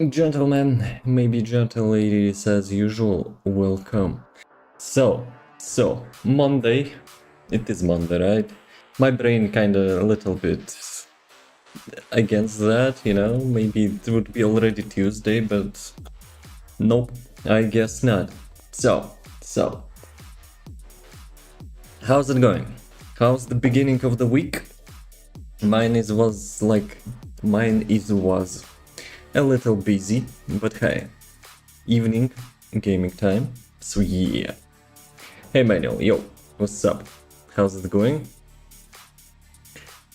Gentlemen, maybe gentle ladies as usual, welcome. So, Monday. It is Monday, right? My brain kinda a little bit against that, you know? Maybe it would be already Tuesday, but nope, I guess not. So, how's it going? How's the beginning of the week? Mine was a little busy, but hey, evening, gaming time, so yeah. Hey Manuel, yo, what's up? How's it going?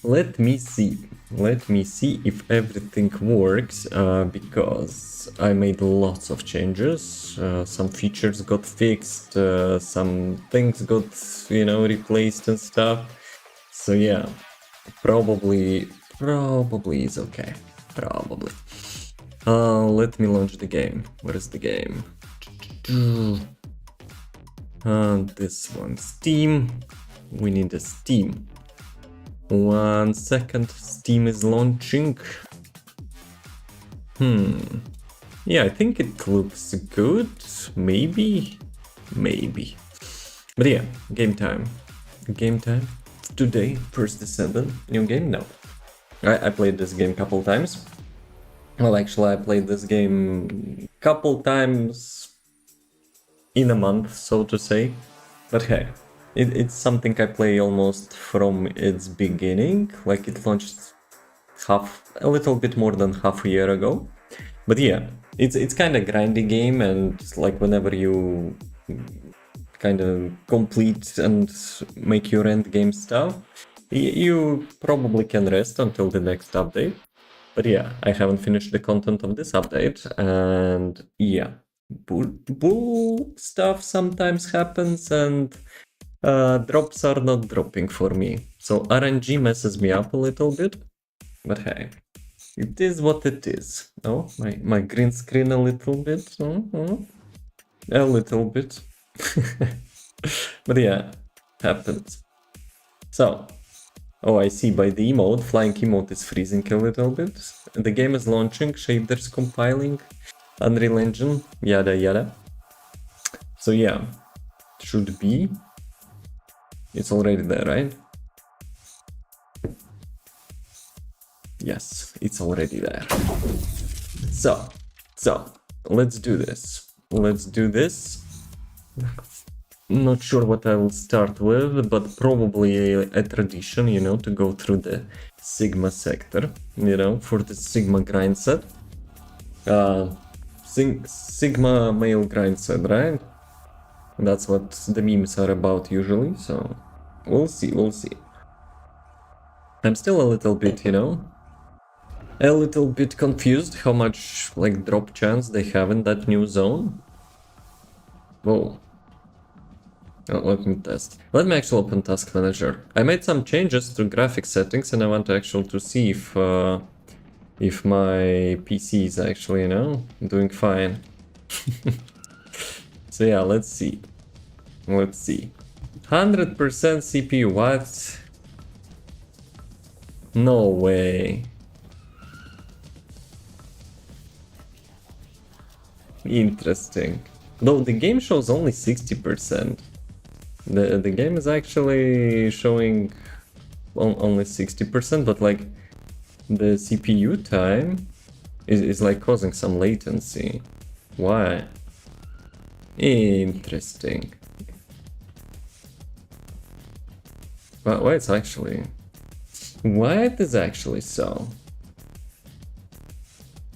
Let me see if everything works, because I made lots of changes. Some features got fixed, some things got, replaced and stuff. So yeah, probably is okay. Probably. Let me launch the game. Where is the game? This one, Steam. We need a Steam. 1 second, Steam is launching. Yeah, I think it looks good. Maybe. But yeah, game time. Today, first Descendant. New game? No. I played this game a couple times. Well, actually, I played this game couple times in a month, so to say. But hey, it's something I play almost from its beginning. Like, it launched a little bit more than half a year ago. But yeah, it's kind of grindy game, and like whenever you kind of complete and make your end game stuff, you probably can rest until the next update. But yeah, I haven't finished the content of this update, and yeah, bull stuff sometimes happens, and drops are not dropping for me. So RNG messes me up a little bit, but hey, it is what it is. Oh, my green screen a little bit. A little bit. But yeah, happens. So, oh, I see, by the emote, flying emote is freezing a little bit. The game is launching, shaders compiling, Unreal Engine, yada yada. So yeah, should be. It's already there, right? Yes, it's already there. So, let's do this. Not sure what I will start with, but probably a tradition, to go through the Sigma sector, for the Sigma grind set. Sigma male grind set, right? That's what the memes are about usually, so we'll see. I'm still a little bit, confused how much, like, drop chance they have in that new zone. Whoa. Let me test. Let me actually open Task Manager. I made some changes to graphics settings, and I want to actually see if my PC is actually, doing fine. So yeah, let's see. 100% CPU, what? No way. Interesting. Though the game shows only 60%. The game is actually showing only 60%, but like the CPU time is like causing some latency. Why? Interesting. But why it is actually so?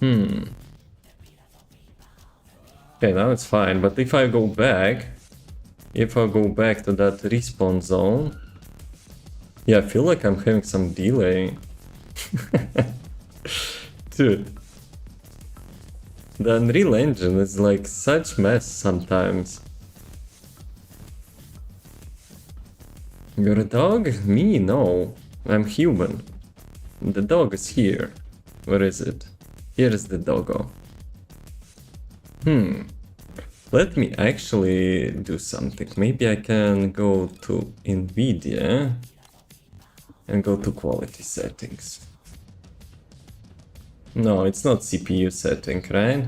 Okay, now it's fine, but if I go back to that respawn zone, yeah, I feel like I'm having some delay. Dude, the Unreal Engine is like such mess sometimes. You're a dog? Me? No. I'm human. The dog is here. Where is it? Here is the doggo. Let me actually do something. Maybe I can go to NVIDIA and go to quality settings. No, it's not CPU setting, right?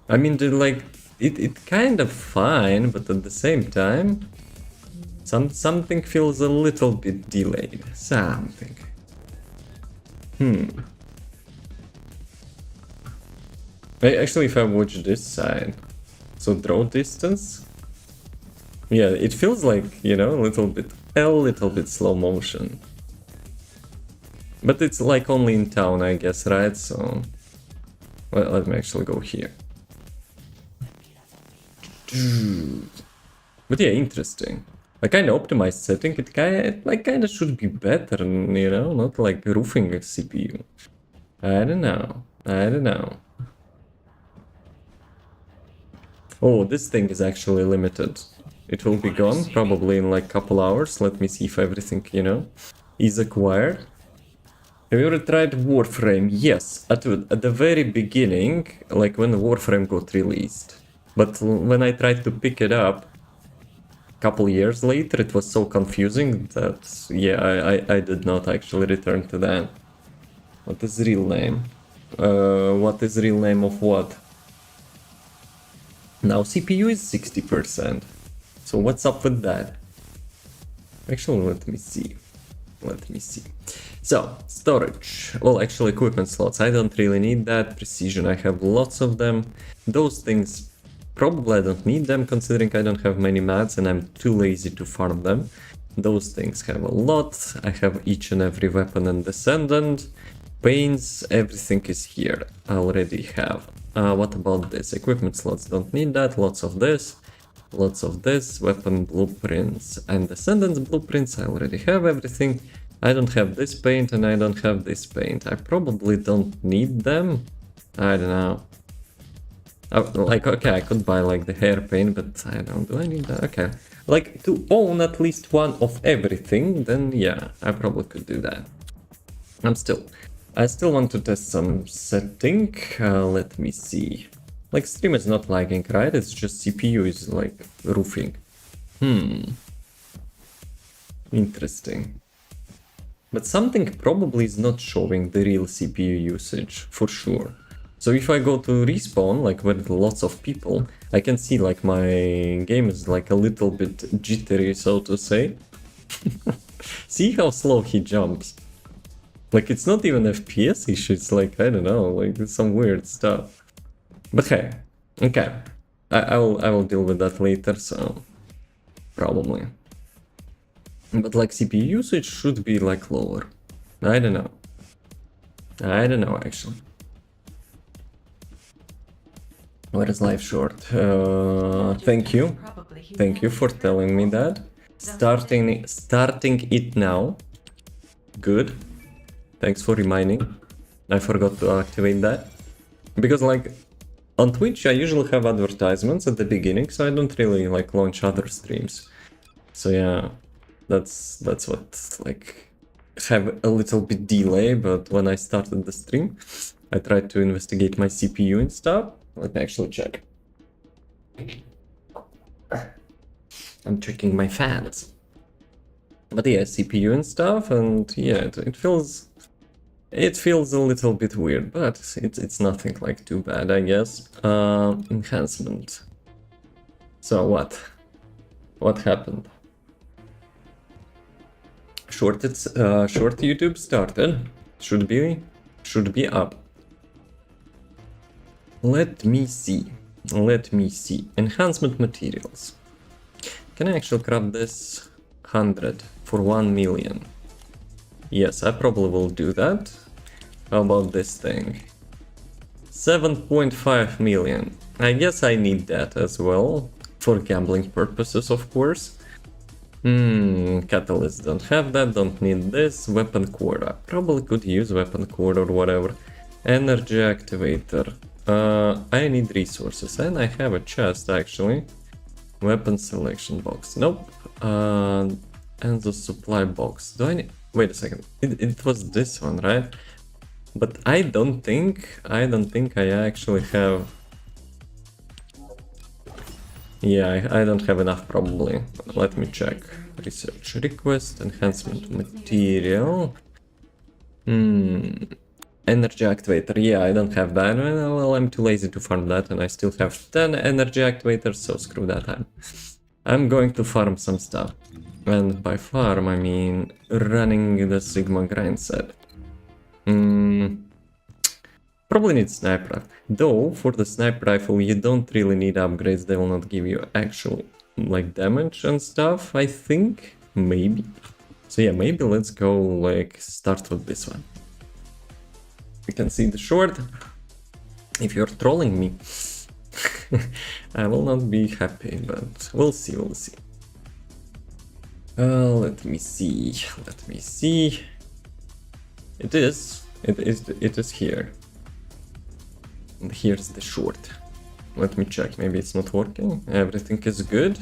I mean, it kind of fine, but at the same time, something feels a little bit delayed. Something. Actually, if I watch this side, so draw distance, yeah, it feels like, you know, a little bit slow motion. But it's like only in town, I guess, right? So, well, let me actually go here. But yeah, interesting. I kind of optimized setting. It kind of should be better, you know, not like roofing a CPU. I don't know. I don't know. Oh, this thing is actually limited. It will be gone probably in like couple hours. Let me see if everything, you know, is acquired. Have you ever tried Warframe? Yes, at the very beginning, like when Warframe got released. But when I tried to pick it up a couple years later, it was so confusing that, yeah, I did not actually return to that. What is real name? What is real name of what? Now CPU is 60%. So what's up with that? Actually, let me see. Let me see. So, storage. Well, actually, equipment slots. I don't really need that. Precision, I have lots of them. Those things, probably I don't need them, considering I don't have many mats and I'm too lazy to farm them. Those things have a lot. I have each and every weapon and Descendant. Paints, everything is here. I already have. What about this? Equipment slots, don't need that. Lots of this. Lots of this. Weapon blueprints and Descendants blueprints. I already have everything. I don't have this paint and I don't have this paint. I probably don't need them. I don't know. Like, okay, I could buy like the hair paint, but I don't. Do I need that? Okay. Like, to own at least one of everything, then yeah, I probably could do that. I still want to test some setting. Let me see. Like, stream is not lagging, right? It's just CPU is like roofing. Interesting. But something probably is not showing the real CPU usage, for sure. So if I go to respawn, like with lots of people, I can see like my game is like a little bit jittery, so to say. See how slow he jumps. Like, it's not even FPS issue, it's like, I don't know, like some weird stuff. But hey, okay. I will deal with that later, so probably. But like CPU usage should be like lower. I don't know. I don't know actually. Where is life short? Thank you. Thank you for telling me that. Starting it now. Good. Thanks for reminding. I forgot to activate that. Because like on Twitch I usually have advertisements at the beginning, so I don't really like launch other streams. So yeah. That's what, like, have a little bit delay, but when I started the stream, I tried to investigate my CPU and stuff. Let me actually check. I'm checking my fans. But yeah, CPU and stuff, and yeah, it feels a little bit weird, but it's nothing like too bad, I guess. Enhancement. So what? What happened? Short YouTube started. Should be up. Let me see. Enhancement materials. Can I actually craft this 100 for 1 million? Yes, I probably will do that. How about this thing? 7.5 million. I guess I need that as well. For gambling purposes, of course. Catalyst, don't have that, don't need this. Weapon core, I probably could use weapon core or whatever. Energy activator. I need resources, and I have a chest actually. Weapon selection box, nope. And the supply box. Do I need... Wait a second, it was this one, right? But I don't think I actually have... Yeah, I don't have enough probably. Let me check. Research request, enhancement material. Energy activator, yeah, I don't have that. Well, I'm too lazy to farm that, and I still have 10 energy activators, so screw that. I'm going to farm some stuff. And by farm, I mean running the Sigma grind set. Probably need sniper rifle. Though, for the sniper rifle, you don't really need upgrades. They will not give you actual, like, damage and stuff, I think. Maybe. So yeah, maybe let's go, like, start with this one. You can see the short. If you're trolling me, I will not be happy, but we'll see, we'll see. Let me see, let me see. It is here. And here's the short. Let me check, maybe it's not working. Everything is good.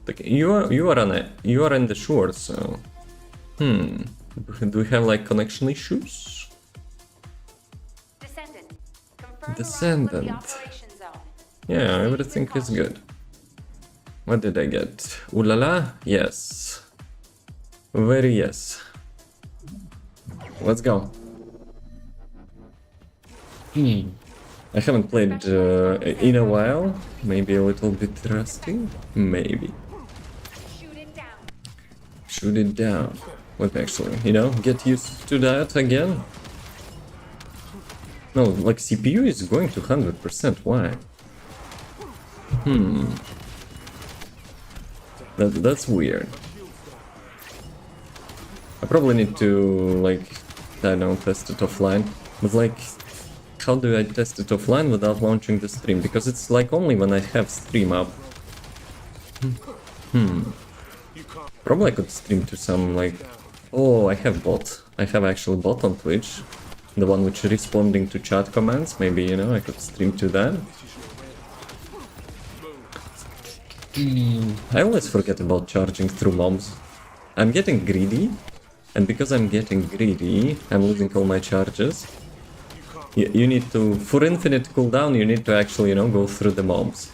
Like, you are in the short, so do we have like connection issues? Descendant. Yeah, everything is good. What did I get? Ooh la la? Yes. Very yes. Let's go. I haven't played in a while. Maybe a little bit rusty. Maybe. Shoot it down. What actually, you know, get used to that again. No, like CPU is going to 100%. Why? That's weird. I probably need to, like, I don't know, test it offline. But like, how do I test it offline without launching the stream? Because it's like only when I have stream up. Probably I could stream to some, like... Oh, I have bot. I have actually bot on Twitch. The one which is responding to chat commands. Maybe, you know, I could stream to that. I always forget about charging through mobs. I'm getting greedy. And because I'm getting greedy, I'm losing all my charges. You need to, for infinite cooldown, you need to actually, you know, go through the mobs.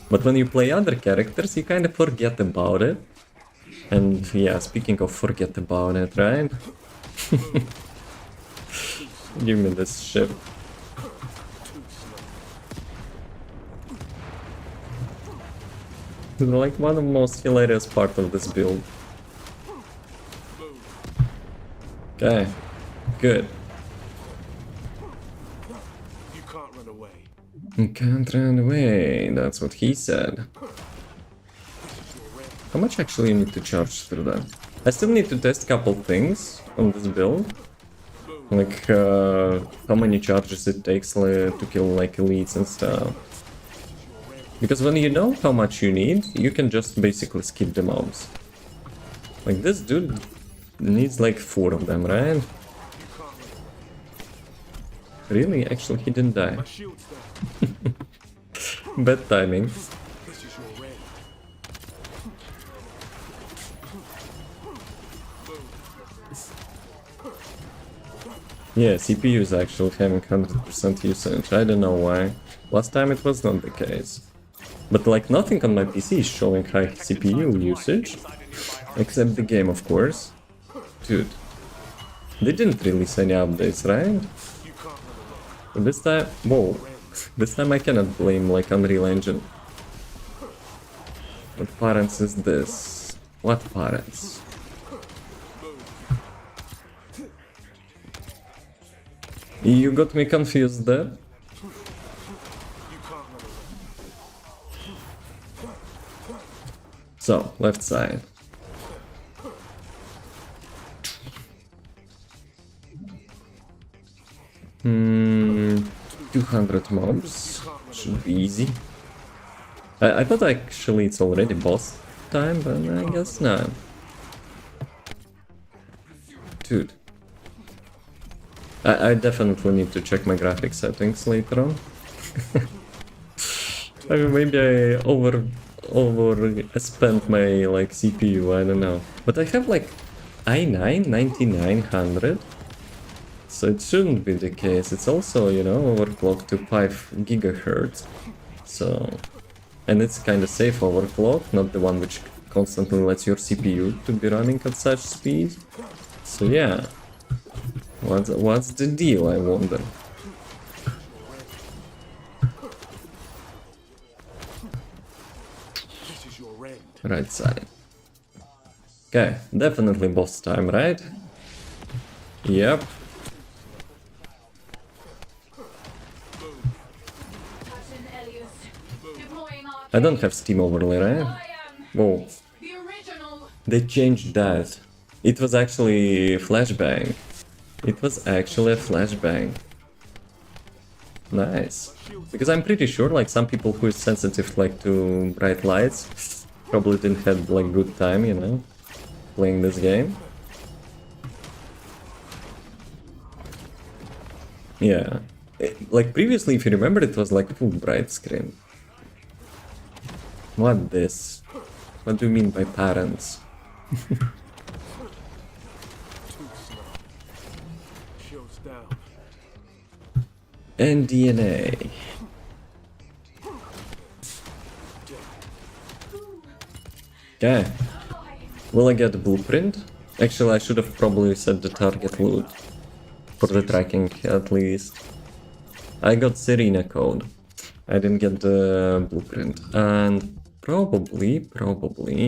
But when you play other characters, you kind of forget about it. And yeah, speaking of forget about it, right? Give me this ship. It's like one of the most hilarious parts of this build. Okay, good. You can't run away. You can't run away, that's what he said. How much actually you need to charge through that? I still need to test a couple things on this build. Like, how many charges it takes to kill, like, elites and stuff. Because when you know how much you need, you can just basically skip the mobs. Like, this dude needs like 4 of them, right? Really? Actually, he didn't die. Bad timing. Yeah, CPU is actually having 100% usage. I don't know why. Last time it was not the case. But like nothing on my PC is showing high CPU usage. Except the game, of course. Dude. They didn't release any updates, right? But this time... Whoa. This time I cannot blame like Unreal Engine. What parents is this? What parents? You got me confused there. So, left side. Hmm, 200 mobs. Should be easy. I thought actually it's already boss time, but I guess not. Dude. I definitely need to check my graphics settings later on. I mean, maybe I spent my like CPU, I don't know. But I have like i9 9900, so it shouldn't be the case. It's also, you know, overclocked to 5 GHz. So, and it's kind of safe overclock, not the one which constantly lets your CPU to be running at such speed. So yeah. What's the deal, I wonder? This is your end. Right side. Okay, definitely boss time, right? Yep. I don't have Steam overlay, right? Whoa. They changed that. It was actually flashbang. It was actually a flashbang. Nice. Because I'm pretty sure like some people who is sensitive like to bright lights probably didn't have like good time, you know, playing this game. Yeah. Like previously, if you remember, it was like full bright screen. What this? What do you mean by parents? Shields down. And DNA. Okay. Will I get the blueprint? Actually, I should have probably set the target loot. For the tracking, at least. I got Serena code. I didn't get the blueprint. And probably,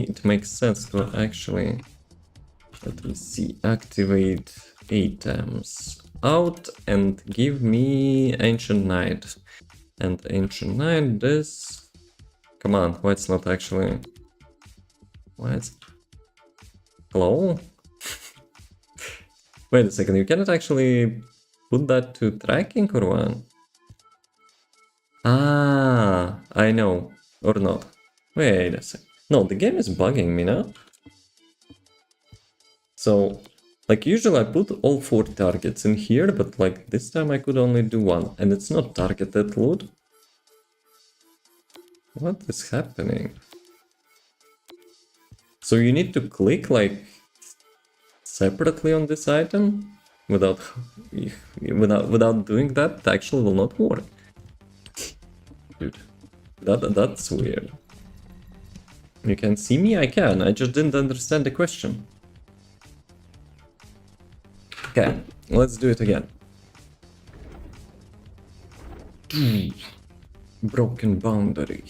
it makes sense to actually... Let me see. Activate items out and give me Ancient Knight. And Ancient Knight, this... Come on, why it's not actually... Why it's... Hello? Wait a second, you cannot actually put that to tracking or what? Ah, I know. Or not. Wait a second. No, the game is bugging me now. So, like usually I put all 4 targets in here, but like this time I could only do 1. And it's not targeted loot. What is happening? So you need to click like separately on this item without doing that, it actually will not work. Dude, that's weird. You can see me? I can. I just didn't understand the question. Okay, let's do it again. Broken boundary.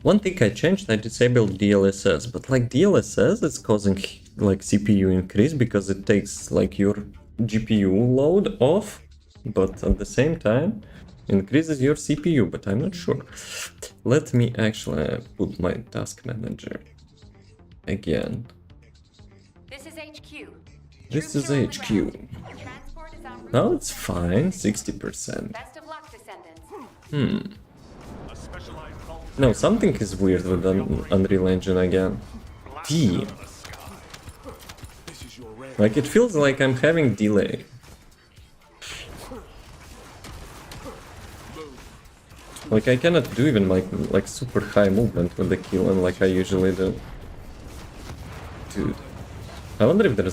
One thing I changed, I disabled DLSS, but like DLSS is causing like CPU increase because it takes like your GPU load off, but at the same time increases your CPU, but I'm not sure. Let me actually put my task manager again. This is HQ. This is HQ. Now it's fine, 60%. Best of luck, Descendants. No, something is weird with Unreal Engine again. D. This is your end. Like it feels like I'm having delay. Like I cannot do even like super high movement with the kill and like I usually do. Dude. I wonder if there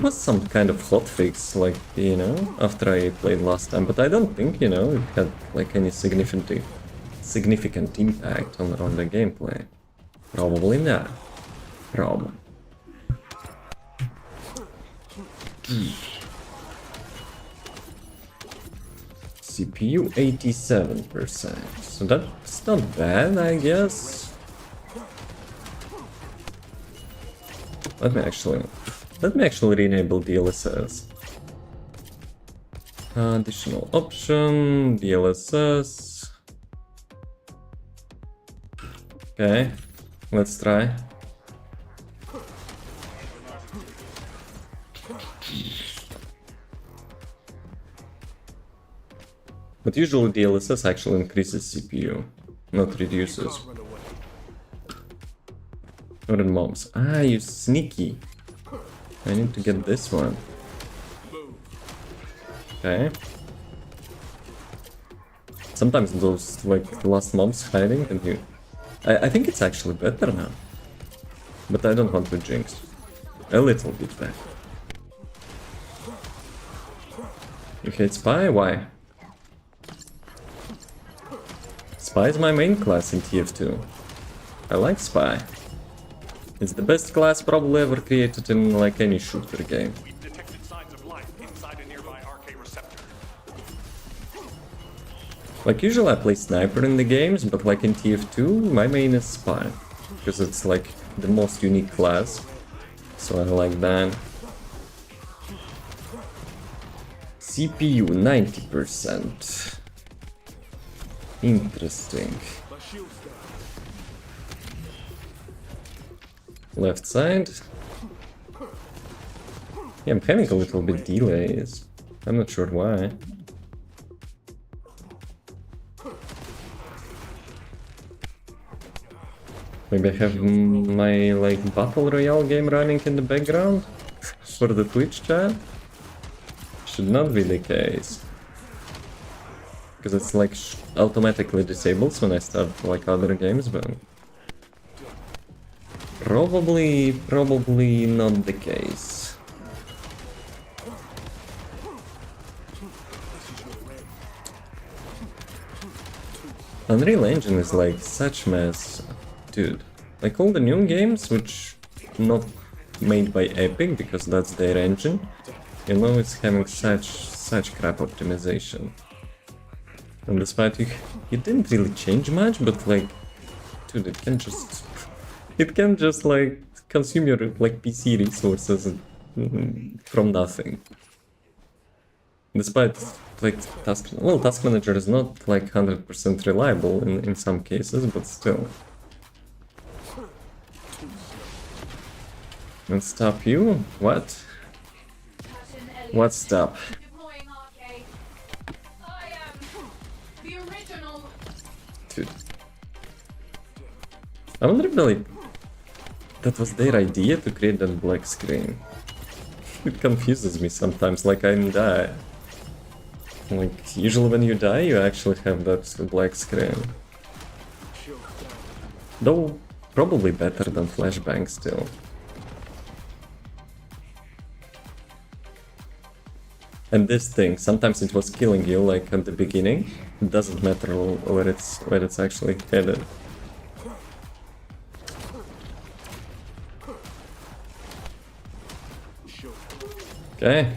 was some kind of hotfix, like, you know, after I played last time, but I don't think, you know, it had like any significant impact on the gameplay. Probably not. Problem. CPU 87%. So that's not bad, I guess. Let me actually re-enable DLSS. Additional option, DLSS. Okay, let's try. But usually DLSS actually increases CPU, not reduces. Can't run away. Or in mobs. Ah, you sneaky. I need to get this one. Okay. Sometimes those like last mobs hiding and you... I think it's actually better now. But I don't want to jinx. A little bit better. You hate Spy? Why? Spy is my main class in TF2. I like Spy. It's the best class probably ever created in like any shooter game. Like usually I play sniper in the games, but like in TF2 my main is spy. Because it's like the most unique class. So I like that. CPU 90%. Interesting. Left side. Yeah, I'm having a little bit delays. I'm not sure why. Maybe I have my like battle royale game running in the background for the Twitch chat. Should not be the case. Because it's like automatically disables when I start like other games, but probably not the case. Unreal Engine is like such mess, dude. Like all the new games, which not made by Epic because that's their engine, you know, it's having such crap optimization. And despite it didn't really change much, but like, dude, it can just like consume your like PC resources from nothing. Despite like task manager is not like 100% reliable in some cases, but still. And stop you? What? What stop? Dude. I wonder if like that was their idea to create that black screen. It confuses me sometimes, like I'm die. Like usually when you die you actually have that black screen. Though probably better than flashbang still. And this thing, sometimes it was killing you like at the beginning. It doesn't matter where it's actually headed. Okay.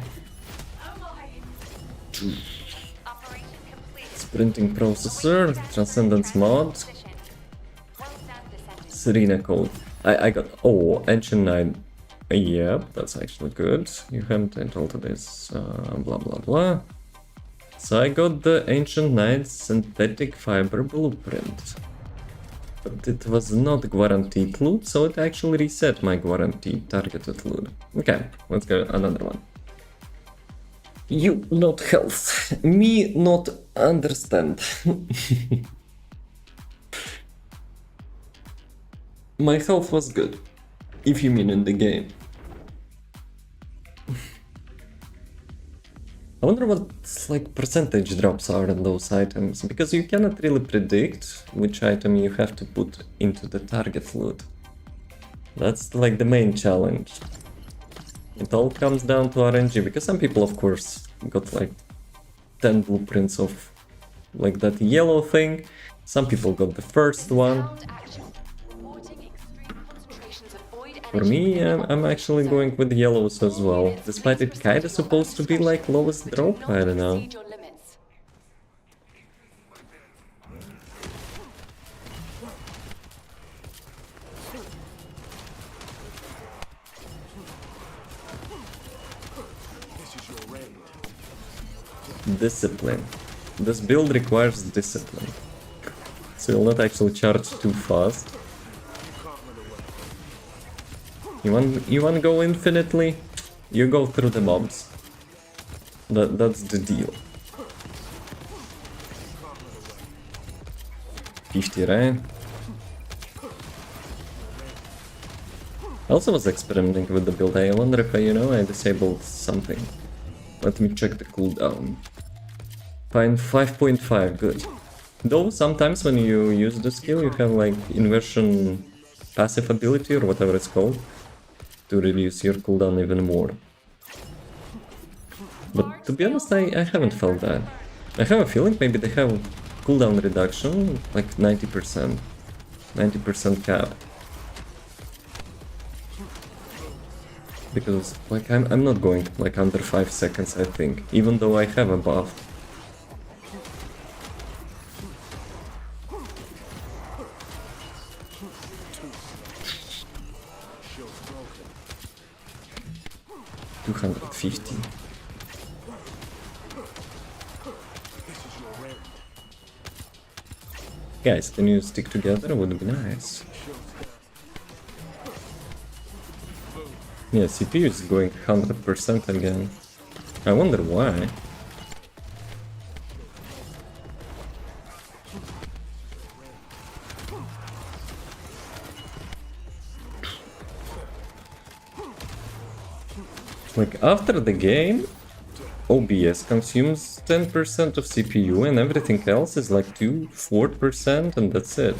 Sprinting processor, Descendant mod. Serena code. I got Ancient Knight. Yep, that's actually good. You haven't entered this, blah blah blah. So I got the Ancient Knight synthetic fiber blueprint. But it was not guaranteed loot, so it actually reset my guaranteed targeted loot. Okay, let's go another one. You not health, me not understand. My health was good, if you mean in the game. I wonder what like percentage drops are in those items, because you cannot really predict which item you have to put into the target loot. That's like the main challenge. It all comes down to RNG, because some people of course got like 10 blueprints of like that yellow thing, some people got the first one. For me, I'm actually going with yellows as well, despite it kinda supposed to be like lowest drop, I don't know. Discipline. This build requires discipline. So you'll not actually charge too fast. You want to go infinitely? You go through the mobs. That's the deal. 50, right? I also was experimenting with the build. I wonder if I disabled something. Let me check the cooldown. Fine, 5.5, good. Though sometimes when you use the skill you have like inversion passive ability or whatever it's called, to reduce your cooldown even more. But to be honest, I haven't felt that. I have a feeling maybe they have cooldown reduction, like 90%. 90% cap. Because like I'm not going like under 5 seconds, I think, even though I have a buff. Shield's broken. 250. This is your end. Guys, can you stick together? Would be nice. Shield's down. Yeah, CPU is going 100% again. I wonder why. Like, after the game, OBS consumes 10% of CPU and everything else is like 4% and that's it.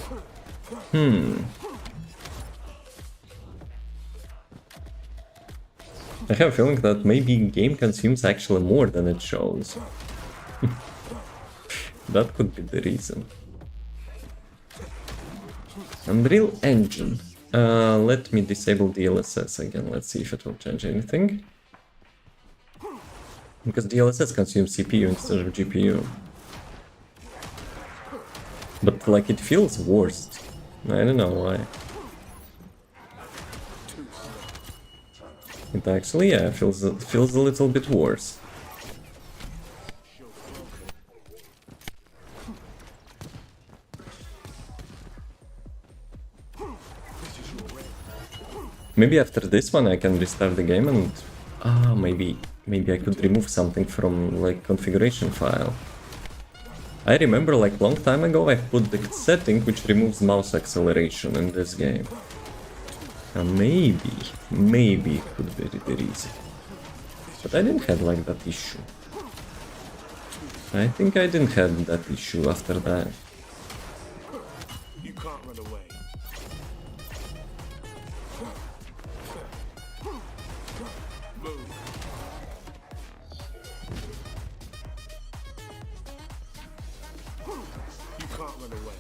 I have a feeling that maybe game consumes actually more than it shows. That could be the reason. Unreal Engine. Let me disable DLSS again. Let's see if it will change anything. Because DLSS consumes CPU instead of GPU. But like it feels worse. I don't know why. It actually, yeah, feels a little bit worse. Maybe after this one I can restart the game and... maybe I could remove something from like configuration file. I remember like long time ago I put the setting which removes mouse acceleration in this game. Maybe it could be the reason. But I didn't have like that issue. I think I didn't have that issue after that. You can't run away. Move. You can't run away.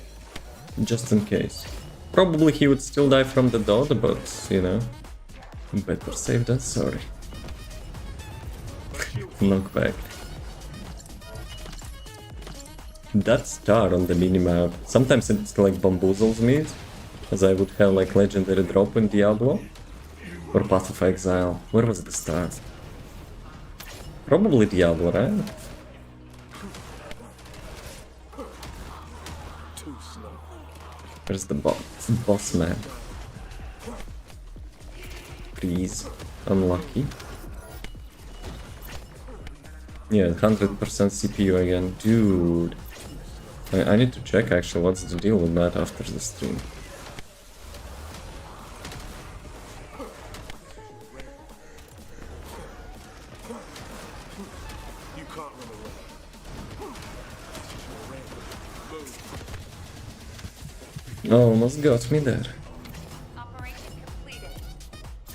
Just in case. Probably he would still die from the dot, but, you know, better safe than sorry. Knockback. That star on the minimap, sometimes it's like bamboozles me, as I would have like legendary drop in Diablo, or Path of Exile. Where was the star? Probably Diablo, right? Too slow. Where's the boss man? Please. Unlucky. Yeah, 100% CPU again. Dude. I need to check actually what's the deal with that after the stream. You can't run away. This is your end. Move. Almost got me there. Operation completed.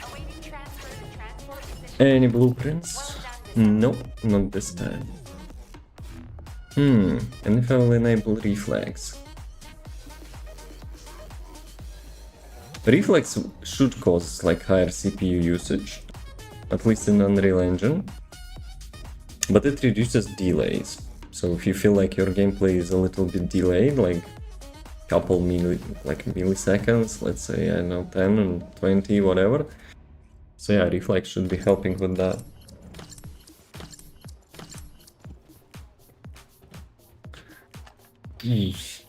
Awaiting transfer to transport position. Any blueprints? Well done, Nope, not this time. And if I will enable reflex. Reflex should cause like higher CPU usage, at least in Unreal Engine, but it reduces delays. So if you feel like your gameplay is a little bit delayed, like couple milliseconds, let's say, I don't know, 10 and 20, whatever. So yeah, reflex should be helping with that. This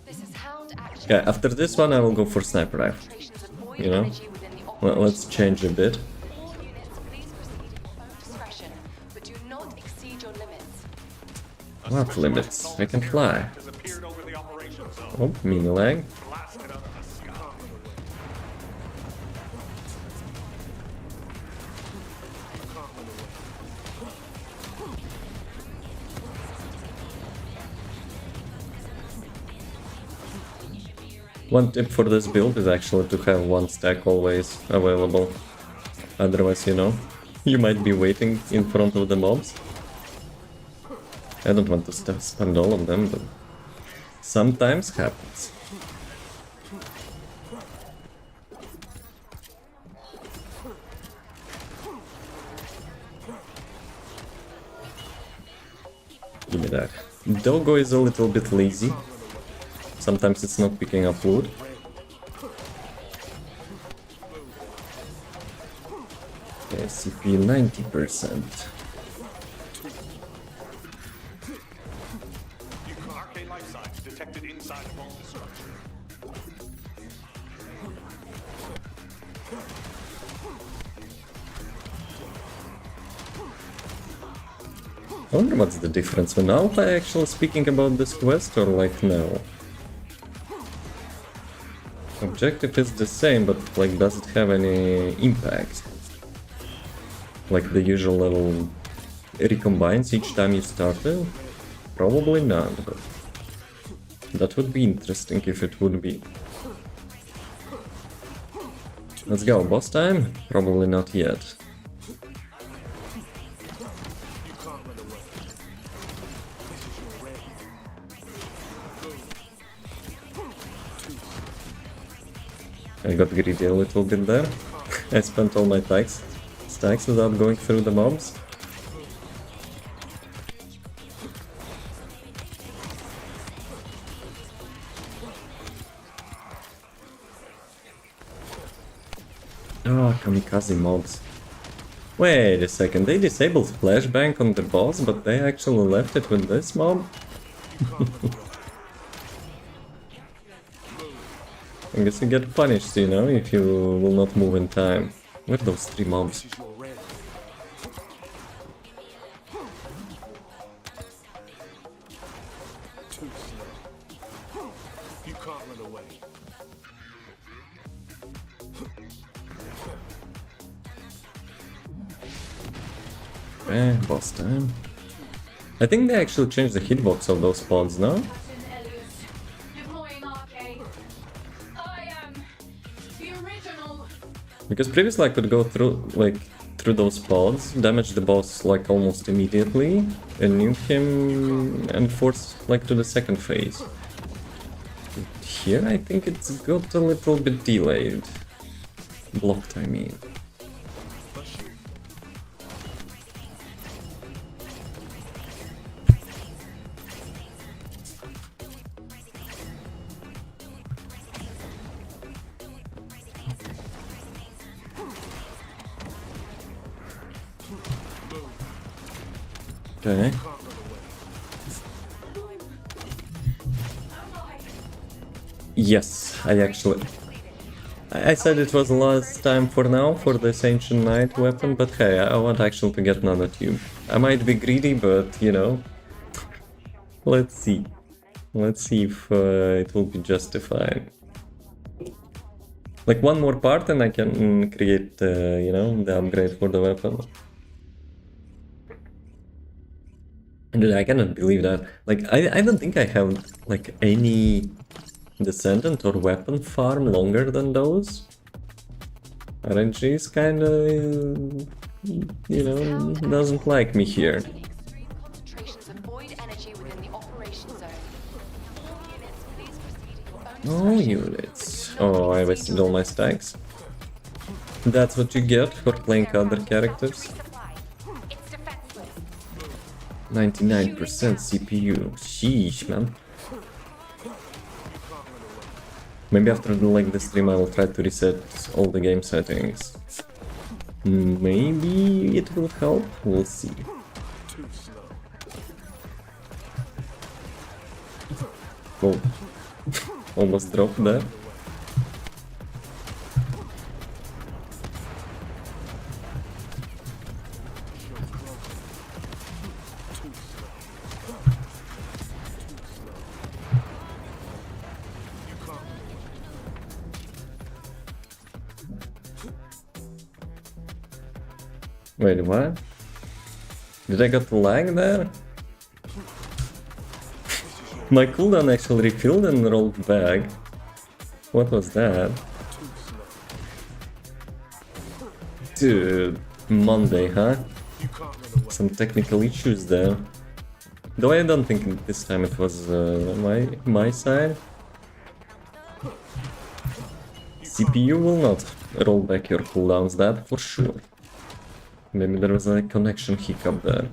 is Hound action. Yeah, after this one I will go for sniper rifle, Concentrations of void you know? energy within the Well, operation. let's change a bit. All units, please proceed at your own discretion, but do not exceed your limits. What limits? I can fly. Oh, mini lag. One tip for this build is actually to have one stack always available. Otherwise, you know, you might be waiting in front of the mobs. I don't want to spend all of them, but sometimes happens. Give me that. Doggo is a little bit lazy. Sometimes it's not picking up wood. Okay, CPU 90%. Arcane life signs detected inside a vaulted structure. I wonder what's the difference when Alpha actually speaking about this quest or like no? Objective is the same, but like does it have any impact? Like the usual level recombines each time you start it? Probably not, but that would be interesting if it would be. Let's go, boss time? Probably not yet. I got greedy a little bit there. I spent all my stacks without going through the mobs. Oh, kamikaze mobs. Wait a second, they disabled flashbang on the boss, but they actually left it with this mob? I guess you get punished, you know, if you will not move in time. Where are those 3 mobs? You can't run away. Boss time. I think they actually changed the hitbox of those pods, no? Deploying arcade. I am the original. Because previously I could go through those pods, damage the boss like almost immediately, and nuke him and force like to the second phase. Here I think it's got a little bit delayed. Blocked, I mean. Okay. Yes, I said it was the last time for now for this Ancient Knight weapon, but hey, I want actually to get another tube. I might be greedy, but you know, let's see. Let's see if it will be justified. Like one more part and I can create, you know, the upgrade for the weapon. Dude, I cannot believe that. Like, I don't think I have, like, any Descendant or weapon farm longer than those. RNG is kinda, you know, doesn't like me here. Extreme concentrations of void energy within the operation zone. All units, please proceed at your own Oh, discretion. units. Oh, I wasted all my stacks. That's what you get for playing other characters. It's defenseless. 99% CPU. Sheesh, man. Maybe after like the stream I will try to reset all the game settings. Maybe it will help, we'll see. Oh, almost dropped there. Wait, what? Did I got lag there? My cooldown actually refilled and rolled back. What was that? Dude, Monday, huh? Some technical issues there. Though I don't think this time it was my side. CPU will not roll back your cooldowns, that for sure. Maybe there was a connection hiccup there.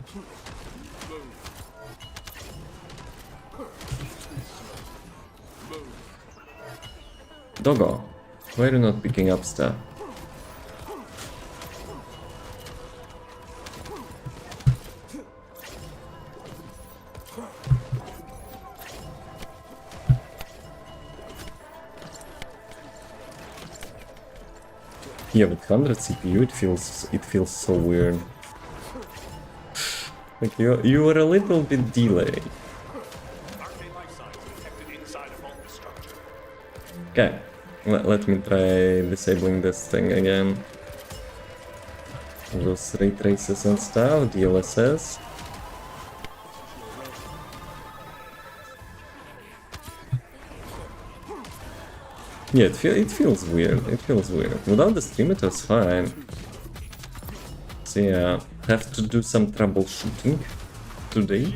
Doggo, why are you not picking up stuff? Yeah, with 100 CPU it feels so weird. Like you were a little bit delayed. Arcane life signs detected inside a vault structure. Okay, let me try disabling this thing again. Those ray traces and stuff, DLSS. Yeah, it feels weird. It feels weird. Without the stream, it was fine. So yeah, have to do some troubleshooting today.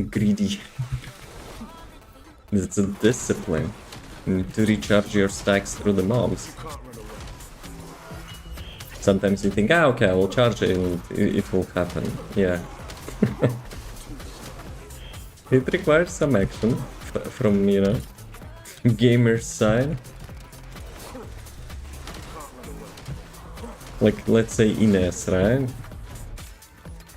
Greedy. It's a discipline. You need to recharge your stacks through the mobs. Sometimes you think, ah, okay, I will charge it and it will happen. Yeah. It requires some action from, you know, gamer's side. Like, let's say Ines, right?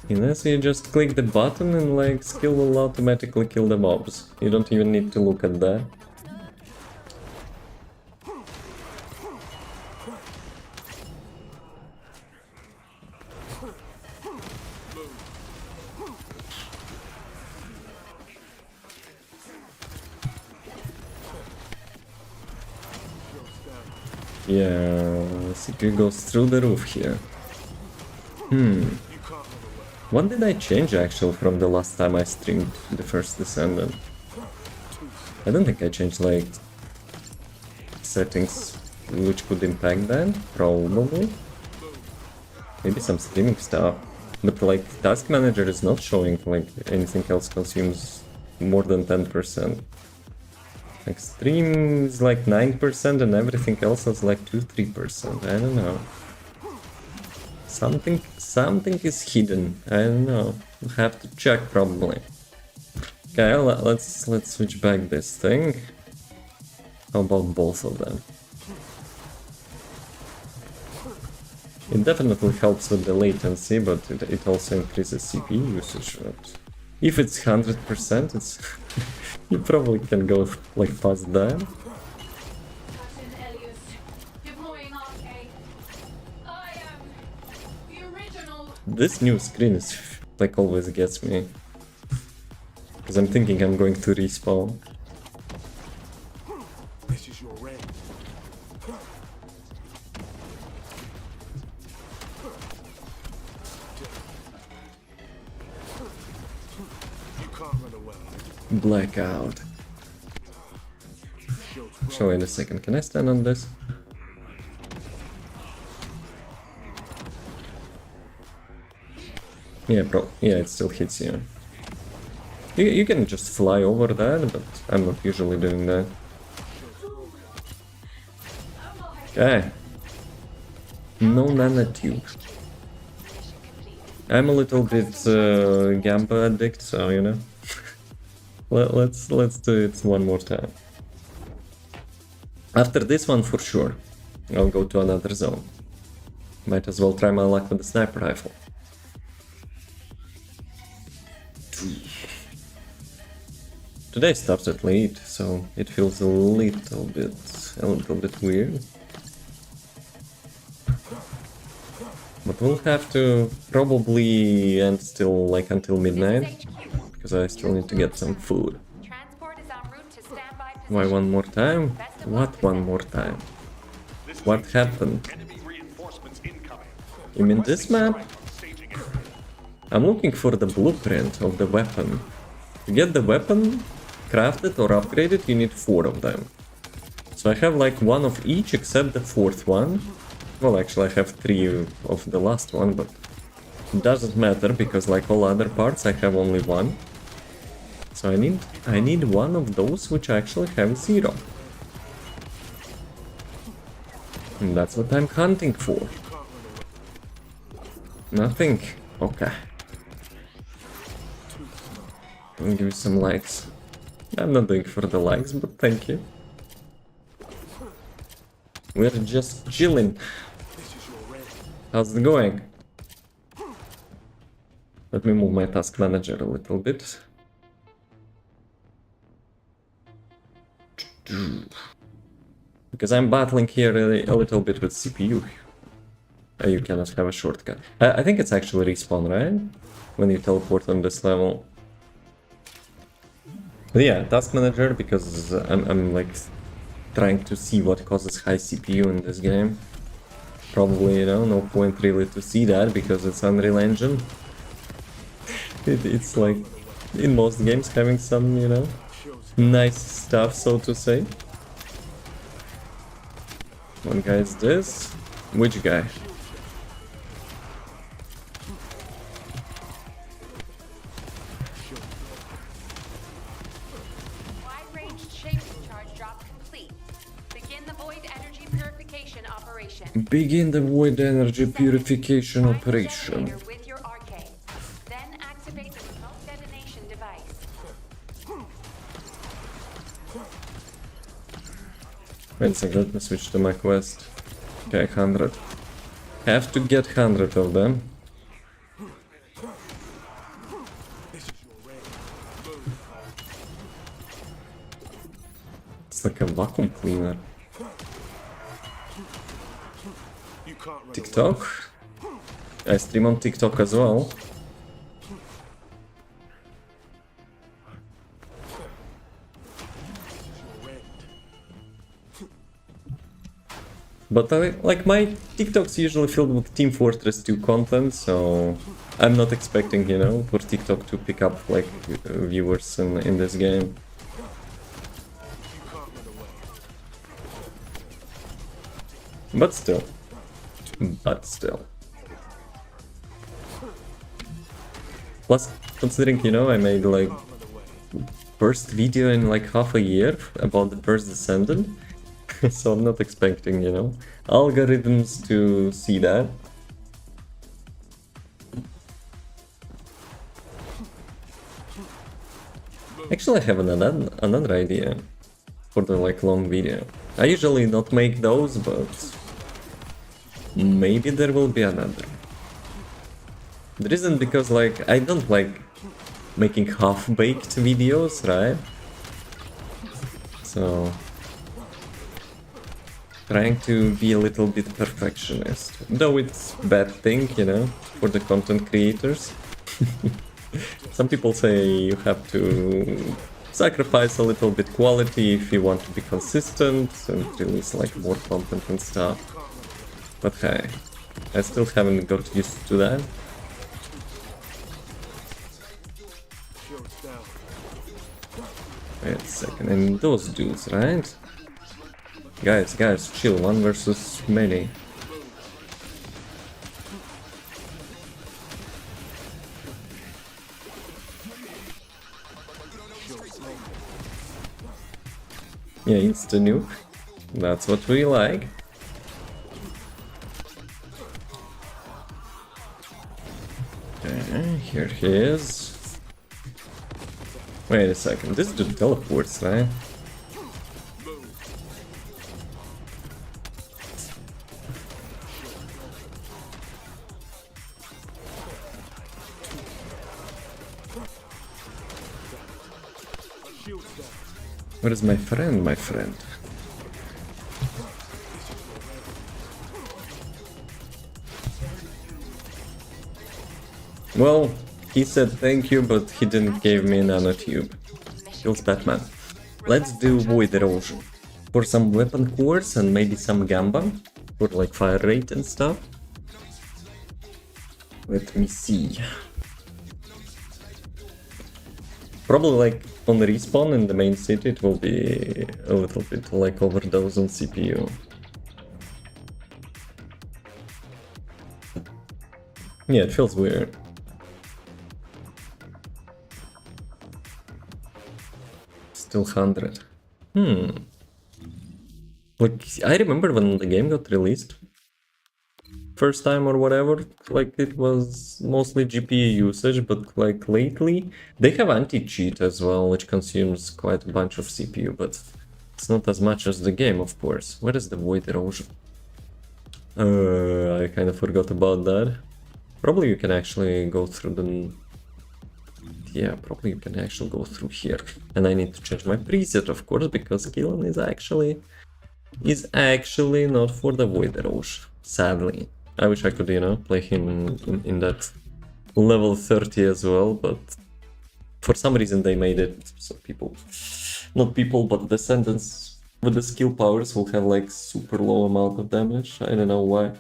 Ines, you just click the button and like skill will automatically kill the mobs. You don't even need to look at that. Yeah, CPU goes through the roof here. What did I change actually from the last time I streamed the first Descendant? I don't think I changed like settings which could impact that, probably. Maybe some streaming stuff. But like task manager is not showing like anything else consumes more than 10%. Like stream is like 9% and everything else is like 2-3%. I don't know. Something is hidden. I don't know. We'll have to check probably. Okay, let's switch back this thing. How about both of them? It definitely helps with the latency, but it also increases CPU usage. But if it's 100%, it's you probably can go like past that. This new screen is like always gets me. Because I'm thinking I'm going to respawn. This is your end. You can't run away. Blackout. So wait a second, can I stand on this? Yeah, yeah, it still hits you. You can just fly over that, but I'm not usually doing that. Okay. No nanotube. I'm a little bit Gamba addict, so you know. let's do it one more time. After this one, for sure, I'll go to another zone. Might as well try my luck with the sniper rifle. Today started late, so it feels a little bit weird. But we'll have to probably end still like until midnight, because I still need to get some food. Transport is en route to standby Why position. one more time? What one more time? What happened? Enemy reinforcements incoming. You mean this map? Staging area. I'm looking for the blueprint of the weapon. To get the weapon crafted or upgraded, you need 4 of them. So I have like 1 of each except the 4th one. Well, actually I have 3 of the last one, but it doesn't matter because like all other parts I have only 1. So I need one of those which actually have 0. And that's what I'm hunting for. Nothing. Okay. I'll give you some likes. I'm not doing for the likes, but thank you. We're just chilling. How's it going? Let me move my task manager a little bit. Because I'm battling here a little bit with CPU. You cannot have a shortcut. I think it's actually respawn, right? When you teleport on this level. But yeah, task manager, because I'm like trying to see what causes high CPU in this game. Probably, you know, no point really to see that because it's Unreal Engine. It's like in most games having some, you know, nice stuff, so to say. One guy is this. Which guy? Wide-range shape charge drop complete. Begin the void energy purification operation. Begin the void energy purification operation. With your arcade. Then activate the remote detonation device. Wait a second, let me switch to my quest. Okay, 100. Have to get 100 of them. It's like a vacuum cleaner. TikTok? I stream on TikTok as well. But like my TikTok's usually filled with Team Fortress 2 content, so I'm not expecting, you know, for TikTok to pick up like viewers in this game. But still. Plus, considering, you know, I made like first video in like half a year about the first Descendant. So I'm not expecting, you know, algorithms to see that. Actually, I have another idea for the like long video. I usually not make those, but maybe there will be another. The reason because like I don't like making half-baked videos, right? So trying to be a little bit perfectionist, though it's bad thing, you know, for the content creators. Some people say you have to sacrifice a little bit quality if you want to be consistent and release like more content and stuff. But hey, I still haven't got used to that. Wait a second, and those dudes, right? Guys, chill, one versus many. Yeah, insta nuke. That's what we like. Okay, here he is. Wait a second, this dude teleports, right? Where is my friend, Well, he said thank you, but he didn't give me nanotube. Kills Batman. Let's do Void Erosion. For some weapon cores and maybe some Gamba. For like fire rate and stuff. Let me see. Probably like on the respawn in the main city it will be a little bit like overdose on CPU. Yeah, it feels weird. still 100. Like, I remember when the game got released, first time or whatever, like it was mostly GPU usage, but like lately they have anti-cheat as well, which consumes quite a bunch of CPU, but it's not as much as the game, of course. Where is the void erosion? I kind of forgot about that. Probably you can actually go through the... Yeah, probably you can actually go through here. And I need to change my preset, of course, because killing is actually not for the void erosion, sadly. I wish I could, you know, play him in that level 30 as well, but for some reason they made it so people, not people, but Descendants with the skill powers will have like super low amount of damage. I don't know why.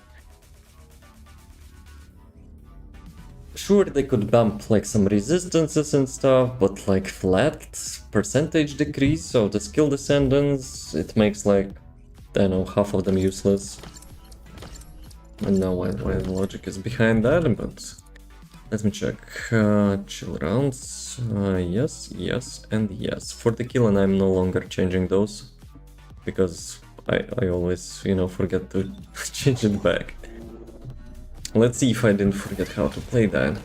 Sure, they could bump like some resistances and stuff, but like flat percentage decrease of the skill Descendants, it makes like, I don't know, half of them useless. I don't know why the logic is behind that, but let me check. Chill rounds. Yes, yes, and yes. For the kill, and I'm no longer changing those because I always, you know, forget to change it back. Let's see if I didn't forget how to play that.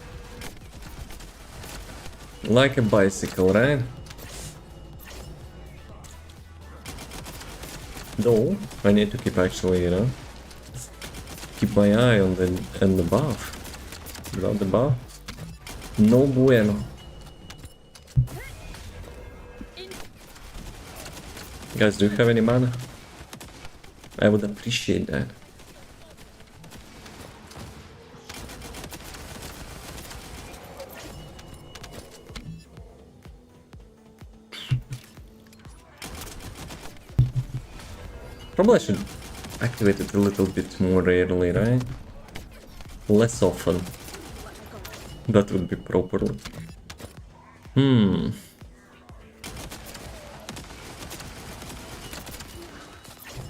Like a bicycle, right? Though, I need to keep actually, you know, keep my eye on the buff. Without the buff, no bueno. Guys, do you have any mana? I would appreciate that. Probably I should activate it a little bit more rarely, right? Less often. That would be properly.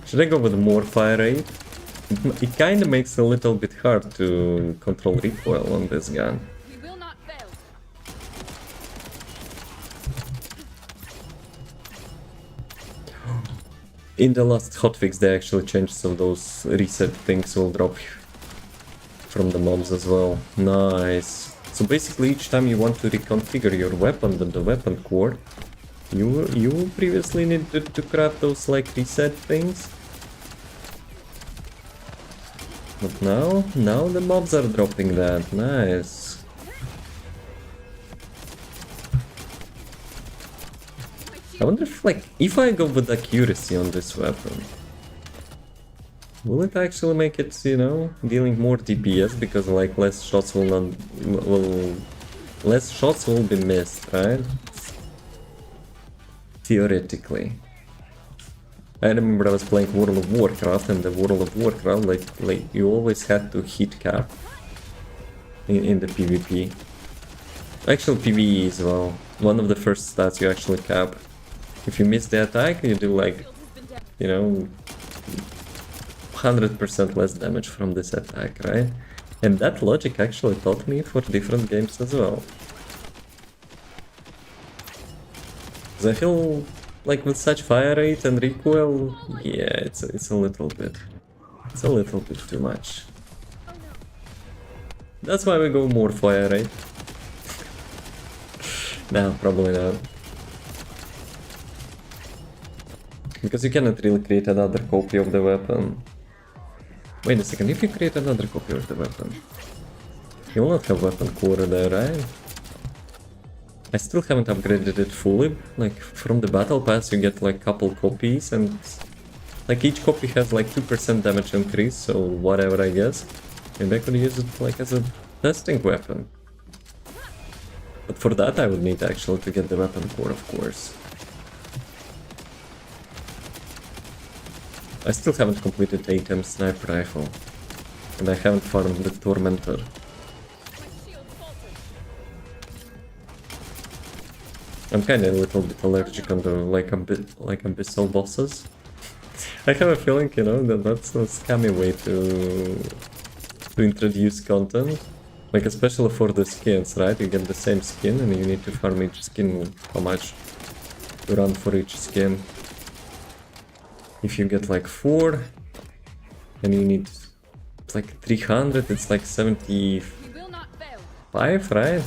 Should I go with more fire rate? It kinda makes it a little bit hard to control recoil on this gun. We will not fail. In the last hotfix they actually changed so those reset things will drop from the mobs as well. Nice. So basically each time you want to reconfigure your weapon with the weapon core, you previously needed to grab those like reset things. But now the mobs are dropping that. Nice. I wonder if I go with accuracy on this weapon, will it actually make it, you know, dealing more DPS because like less shots will be missed, right? Theoretically. I remember I was playing World of Warcraft, and the World of Warcraft like you always had to hit cap in the PvP. Actual PvE as well. One of the first stats you actually cap. If you miss the attack, you do like, you know, 100% less damage from this attack, right? And that logic actually taught me for different games as well. Because I feel like with such fire rate and recoil, yeah, it's a little bit too much. That's why we go more fire rate. No, probably not. Because you cannot really create another copy of the weapon. Wait a second, if you create another copy of the weapon, you will not have weapon core there, right? I still haven't upgraded it fully. Like, from the battle pass you get like couple copies, and like each copy has like 2% damage increase, so whatever, I guess. Maybe I could use it like as a testing weapon. But for that I would need actually to get the weapon core, of course. I still haven't completed 8M sniper rifle, and I haven't farmed the tormentor. I'm kinda a little bit allergic on the like abyssal bosses. I have a feeling, you know, that's a scammy way to introduce content. Like especially for the skins, right? You get the same skin and you need to farm each skin how much? to run for each skin. If you get like 4 and you need like 300, it's like 75, right?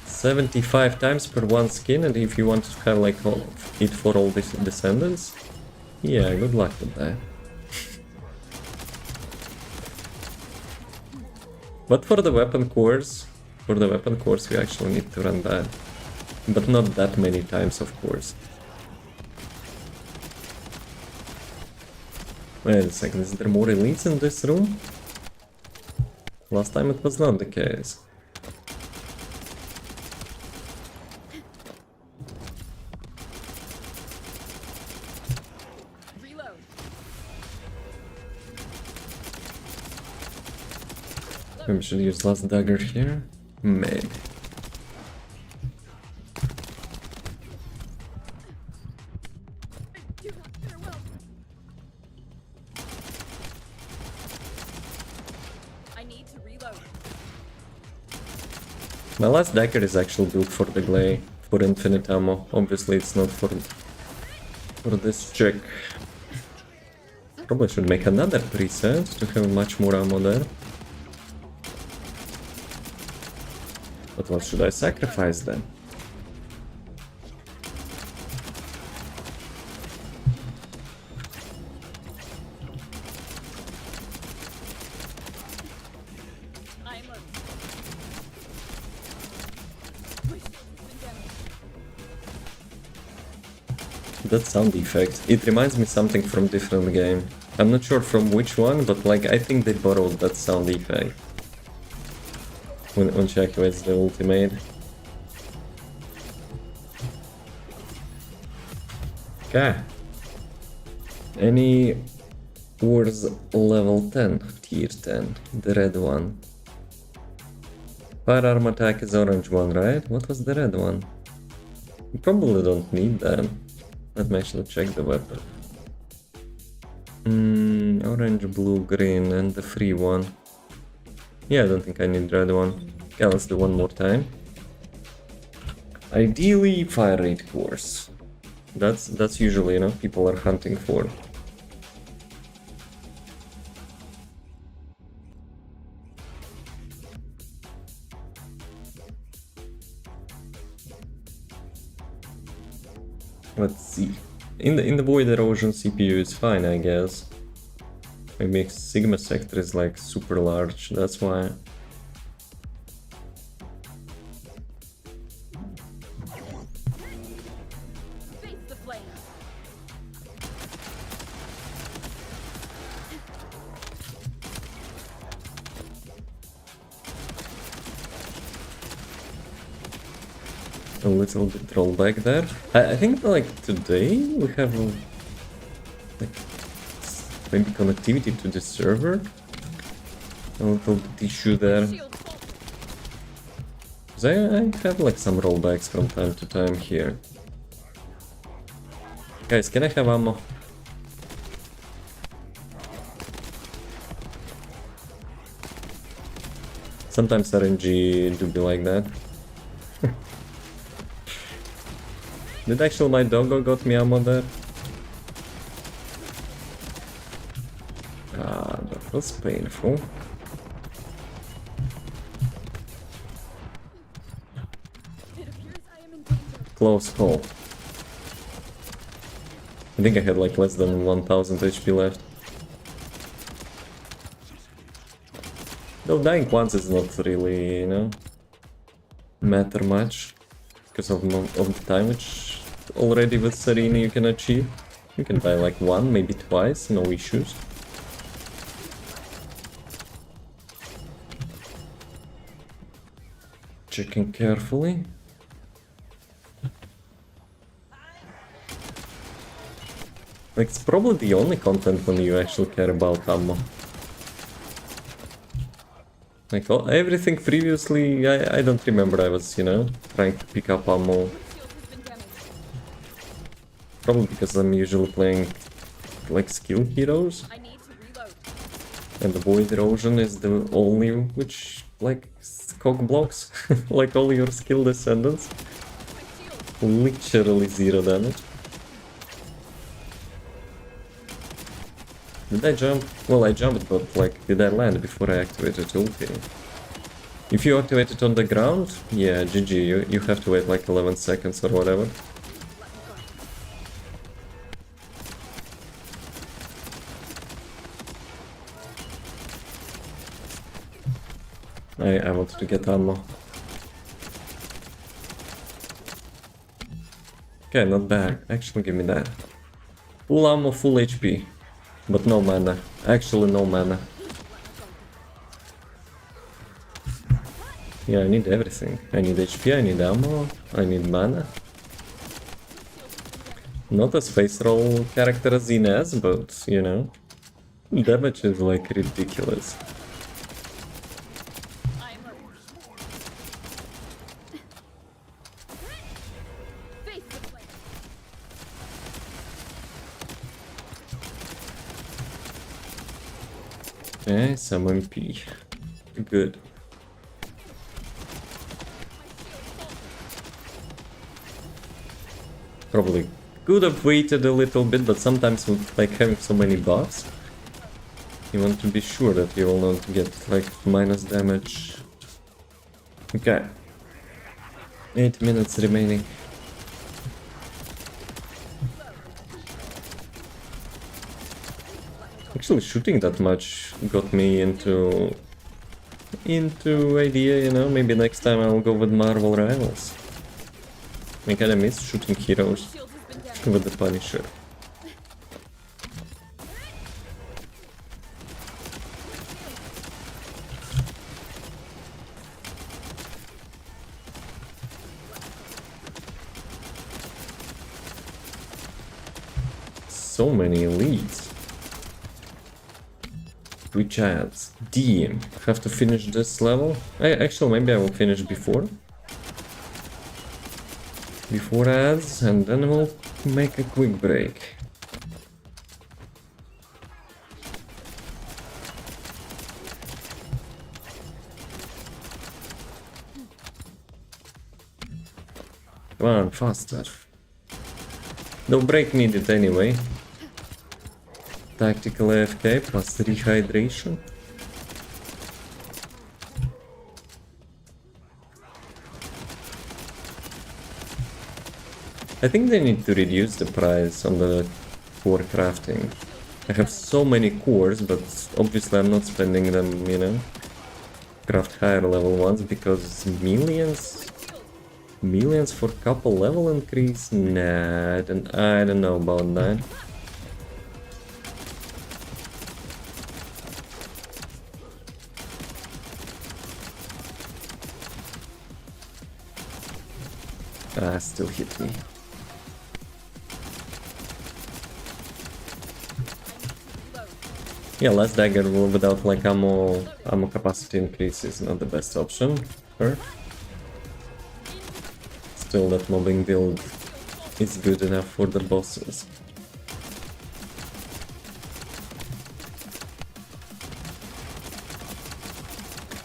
75 times per one skin, and if you want to have like it for all these descendants, yeah, good luck with that. But for the weapon cores, we actually need to run that. But not that many times, of course. Wait a second, is there more elites in this room? Last time it was not the case. Maybe we should use last dagger here? Maybe. My last dagger is actually built for the glay, for infinite ammo. Obviously it's not for this chick. Probably should make another preset to have much more ammo there. But what should I sacrifice then? That sound effect, it reminds me something from different game. I'm not sure from which one, but like I think they borrowed that sound effect when she activates the ultimate. Okay. Any wars level 10, tier 10, the red one. Firearm attack is orange one, right? What was the red one? You probably don't need that. Let me actually check the weapon. Orange, blue, green, and the free one. Yeah, I don't think I need red one. Yeah, let's do one more time. Ideally, fire rate course. That's usually, you know, people are hunting for. Let's see. In the void erosion CPU is fine, I guess. Maybe Sigma sector is like super large, that's why. A little bit rollback there. I think like today we have like maybe connectivity to the server. A little bit issue there. Cause I have like some rollbacks from time to time here. Guys, can I have ammo? Sometimes RNG do be like that. Did actually my doggo got me ammo there? Ah, that was painful. Close call. I think I had like less than 1000 HP left. Though dying once is not really, you know, matter much. Because of the time which already with Serena you can achieve. You can die like one, maybe twice, no issues. Checking carefully. Like, it's probably the only content when you actually care about ammo. Like, everything previously, I don't remember I was, you know, trying to pick up ammo. Probably because I'm usually playing, like, skill heroes. And the void erosion is the only which, like, cock blocks, like all your skill descendants. Literally 0 damage. Did I jump? Well, I jumped, but like, did I land before I activated ulti? If you activate it on the ground, yeah, GG, you have to wait like 11 seconds or whatever. I wanted to get ammo. Okay, not bad. Actually, give me that. Full ammo, full HP. But no mana. Actually, no mana. Yeah, I need everything. I need HP, I need ammo, I need mana. Not as face roll character as Inez, but, you know, damage is like ridiculous. Okay, some MP. Good. Probably could have waited a little bit, but sometimes with like having so many buffs, you want to be sure that you will not get like minus damage. Okay. 8 minutes remaining. Actually, shooting that much got me into idea, you know, maybe next time I'll go with Marvel Rivals. I kinda miss shooting heroes with the Punisher. So many elites. Which ads? DM. Have to finish this level? Actually, maybe I will finish before. Before ads, and then we'll make a quick break. Come on, faster. No break needed anyway. Tactical AFK plus rehydration. I think they need to reduce the price on the core crafting. I have so many cores, but obviously I'm not spending them, you know, craft higher level ones because millions for couple level increase? Nah, I don't know about that. Ah, still hit me. Yeah, less dagger without like ammo capacity increase is not the best option. Sure. Still, that mobbing build is good enough for the bosses.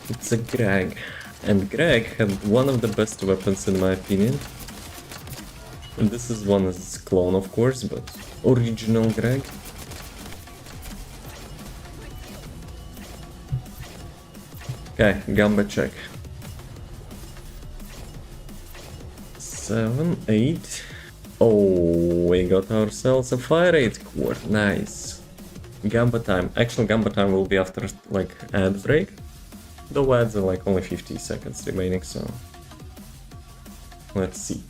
It's a Greg, and Greg had one of the best weapons in my opinion. And this is one as its clone, of course, but original Greg. Okay, Gamba check. 7, 8. Oh, we got ourselves a fire rate core. Nice. Gamba time. Actual Gamba time will be after like ad break. The ads are like only 50 seconds remaining, so let's see.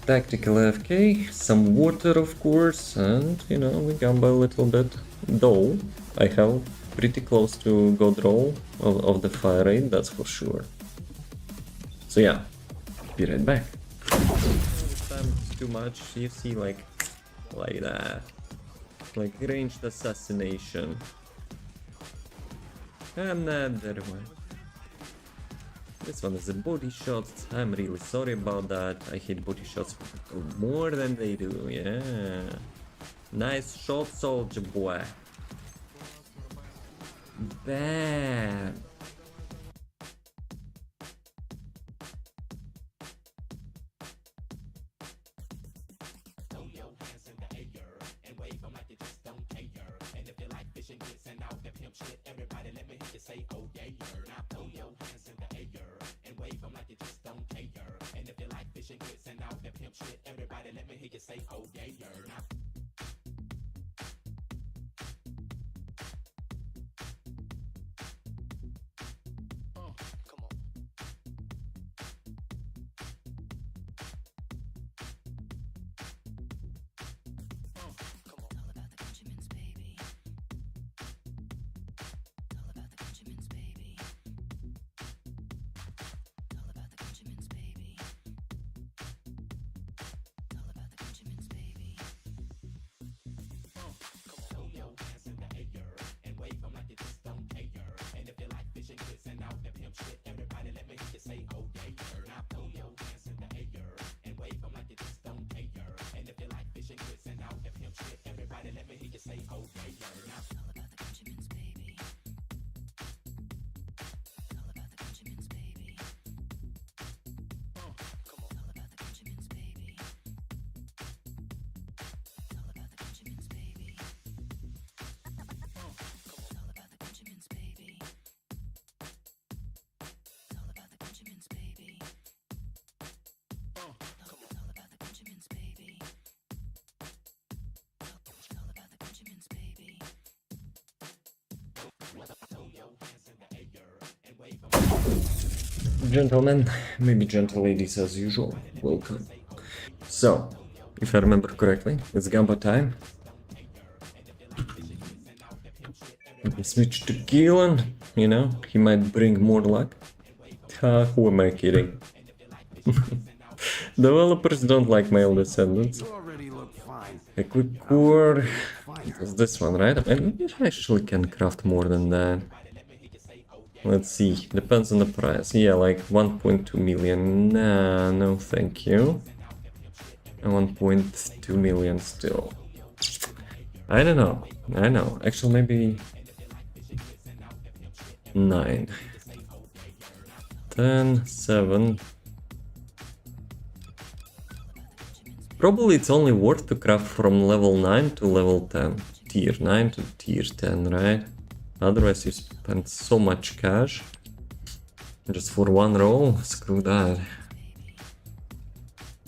Tactical AFK, some water of course, and you know, we Gamba a little bit. Though I have pretty close to god roll of the fire rate, that's for sure. So yeah, be right back. This time it's too much, you see, like that. Like ranged assassination. Another one. This one is a body shot. I'm really sorry about that. I hate body shots more than they do, yeah. Nice shot, soldier boy. Bam. Gentlemen, maybe gentle ladies as usual, welcome. So, if I remember correctly, it's Gamba time. We switch to Keelan, you know, he might bring more luck. Who am I kidding? Developers don't like male descendants. A quick core. It's this one, right? I mean, I actually can craft more than that. Let's see, depends on the price. Yeah, like 1.2 million. Nah, no thank you. 1.2 million still. I don't know. I know. Actually, maybe 9. 10, 7. Probably it's only worth to craft from level 9 to level 10. Tier 9 to tier 10, right? Otherwise you spend so much cash just for one roll. Screw that.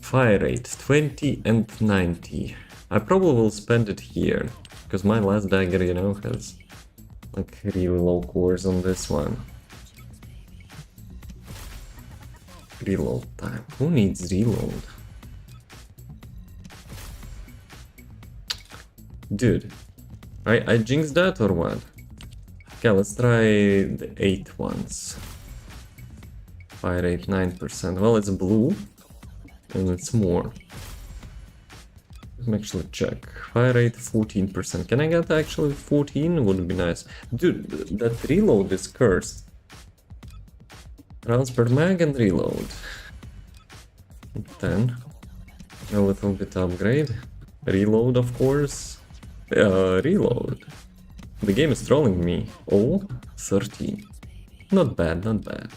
Fire rate 20 and 90. I probably will spend it here because my last dagger, you know, has like really low cores on this one. Reload time. Who needs reload? Dude, I jinxed that or what? Okay, let's try the 8 ones. Fire rate 9%. Well, it's blue. And it's more. Let me actually check. Fire rate 14%. Can I get actually 14? Would be nice. Dude, that reload is cursed. Rounds per mag and reload. 10. A little bit upgrade. Reload, of course. Reload. The game is trolling me. Oh, 13. Not bad, not bad.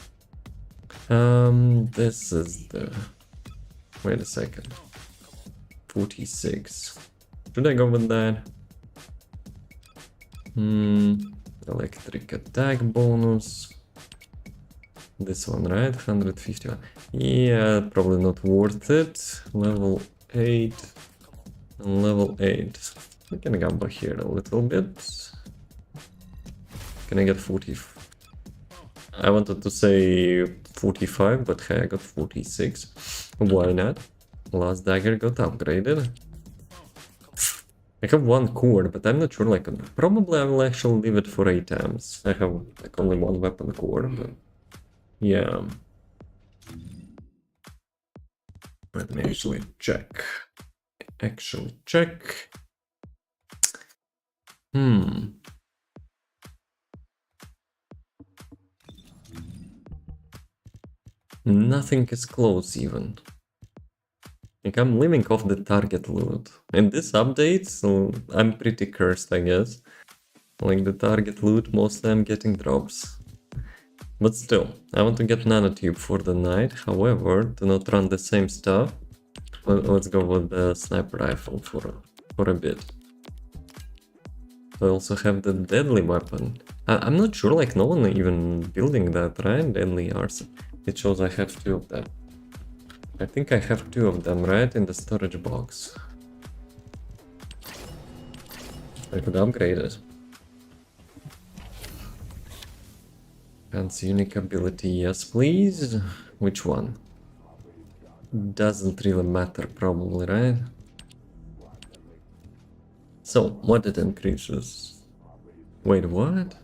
This is the... Wait a second. 46. Should I go with that? Electric attack bonus. This one, right? 151. Yeah, probably not worth it. Level 8. And level 8. We can gamble here a little bit. Can I get 40? I wanted to say 45, but hey, I got 46. Why not? Last dagger got upgraded. I have one core, but I'm not sure, like, probably I will actually leave it for 8 times. I have like only one weapon core, but yeah. Let me actually check. Nothing is close even. Like, I'm living off the target loot. In this update, so I'm pretty cursed, I guess. Like, the target loot, mostly I'm getting drops. But still, I want to get nanotube for the night. However, to not run the same stuff, let's go with the sniper rifle for a bit. I also have the deadly weapon. I'm not sure, like, no one even building that, right? Deadly arson. It shows I have 2 of them. I think I have 2 of them, right? In the storage box. I could upgrade it. Fancy unique ability, yes please. Which one? Doesn't really matter, probably, right? So, what it increases? Wait, what?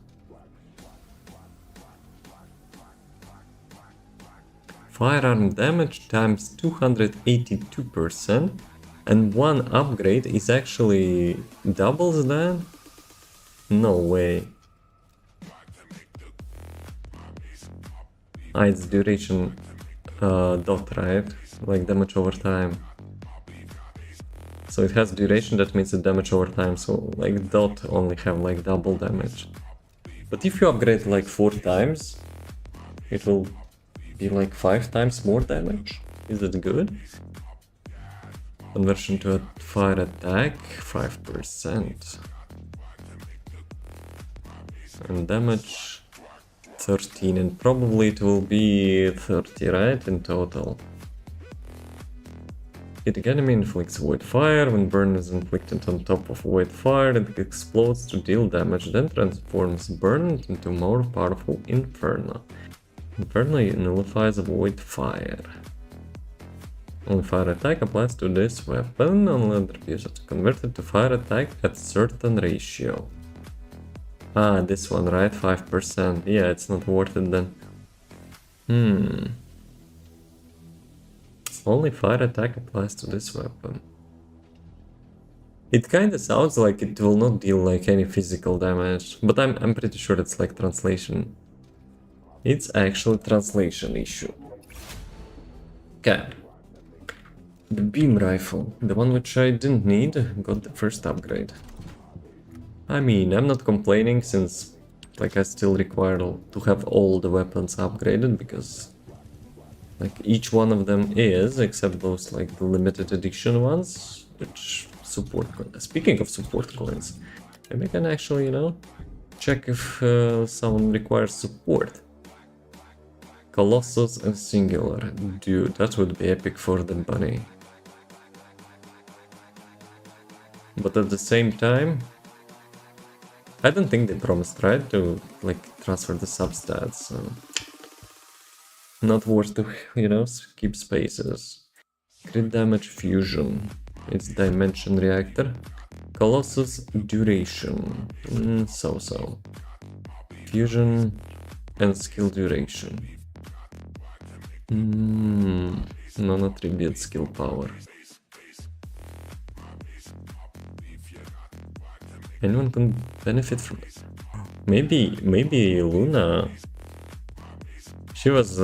Firearm damage times 282%, and one upgrade is actually doubles that? No way. It's duration dot, right? Like damage over time. So it has duration, that means the damage over time, so like dot only have like double damage. But if you upgrade like 4 times, it will be like 5 times more damage. Is it good? Conversion to a fire attack, 5%. And damage 13, and probably it will be 30, right, in total. Hitting enemy inflicts void fire. When burn is inflicted on top of void fire, it explodes to deal damage, then transforms burn into more powerful inferno. Internally nullifies void fire. Only fire attack applies to this weapon, only other users convert it to fire attack at certain ratio. Ah, this one, right? 5%. Yeah, it's not worth it then. Only fire attack applies to this weapon. It kinda sounds like it will not deal like any physical damage, but I'm pretty sure it's like translation. It's actually translation issue. Okay. The beam rifle, the one which I didn't need, got the first upgrade. I mean, I'm not complaining since like I still require to have all the weapons upgraded because like each one of them is, except those like the limited edition ones, which support coins. Speaking of support coins, maybe I can actually, you know, check if someone requires support. Colossus and Singular. Dude, that would be epic for the bunny. But at the same time, I don't think they promised, right, to like transfer the substats, so not worth to, you know, keep spaces. Crit damage fusion. It's dimension reactor. Colossus duration. So-so. Fusion and skill duration. Non-attribute skill power. Anyone can benefit from it. Maybe Luna. She was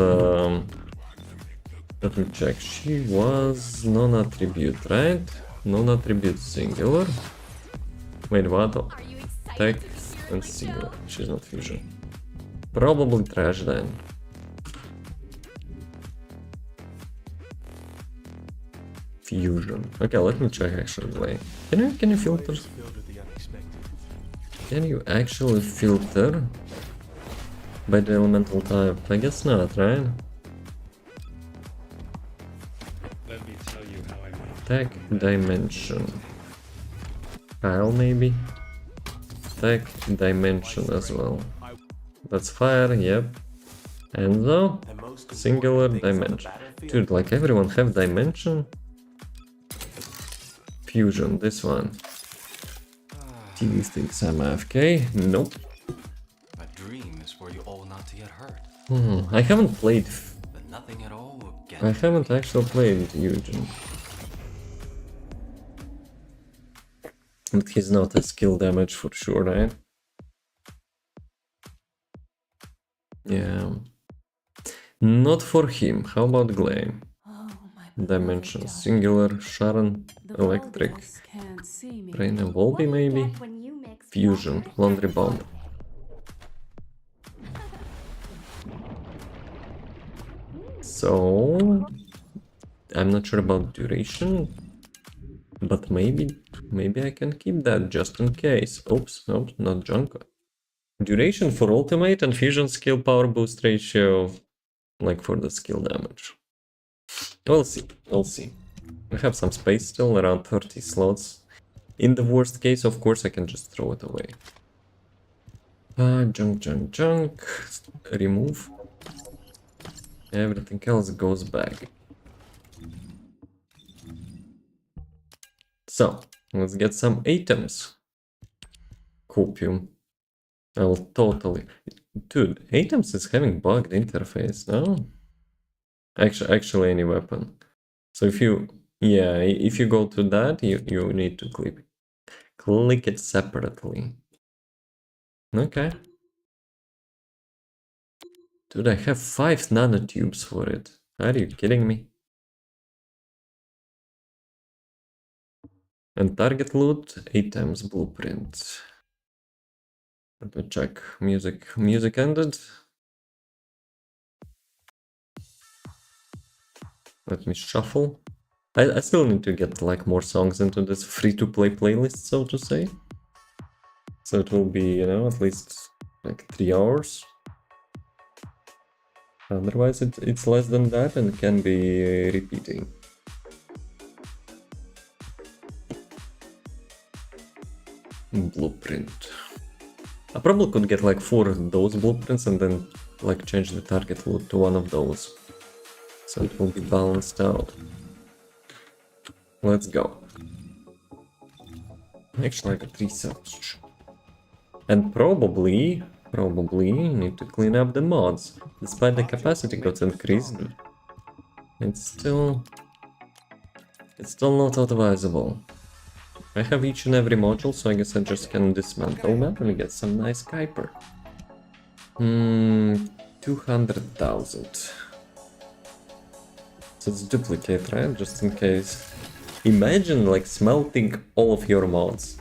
let me check. She was non-attribute, right? Non-attribute singular. Wait, what? Tech and singular. She's not fusion. Probably trash then. Fusion. Okay, let me check actually. Can you filter? Can you actually filter by the elemental type? I guess not, right? Let me tell you how I make Tech dimension. Kyle maybe? Tech dimension as well. That's fire, yep. Enzo? Singular dimension. Dude, like everyone have dimension? Fusion, this one. Do you think I'm AFK? Nope. A dream is for you all not to get hurt, I haven't played. but nothing at all will get I haven't actually played Eugen. But he's not a skill damage for sure, right? Yeah. Not for him. How about Glame? Dimension singular, Sharon, electric, Brain and Volby maybe? Fusion, laundry bomb. So I'm not sure about duration, but maybe I can keep that just in case. Oops, nope, not junk. Duration for ultimate and fusion skill power boost ratio, like for the skill damage. We'll see, we'll see. We have some space still, around 30 slots. In the worst case, of course, I can just throw it away. Junk. Remove. Everything else goes back. So, let's get some items. Copium. I will totally... Dude, items is having bugged interface, no? Actually any weapon. So if you... Yeah, if you go to that, you need to click it separately. Okay. Dude, I have 5 nanotubes for it. Are you kidding me? And target loot, 8 times blueprint. Let me check. Music ended. Let me shuffle. I still need to get like more songs into this free-to-play playlist, so to say. So it will be, you know, at least like 3 hours. Otherwise it's less than that and can be repeating. Blueprint. I probably could get like 4 of those blueprints and then like change the target loot to one of those. So it will be balanced out. Let's go. Actually, I got 3 subs. And probably need to clean up the mods. Despite the capacity got increased, it's still not advisable. I have each and every module, so I guess I just can dismantle them and get some nice Kuiper. 200,000. So it's duplicate, right? Just in case. Imagine like smelting all of your mods.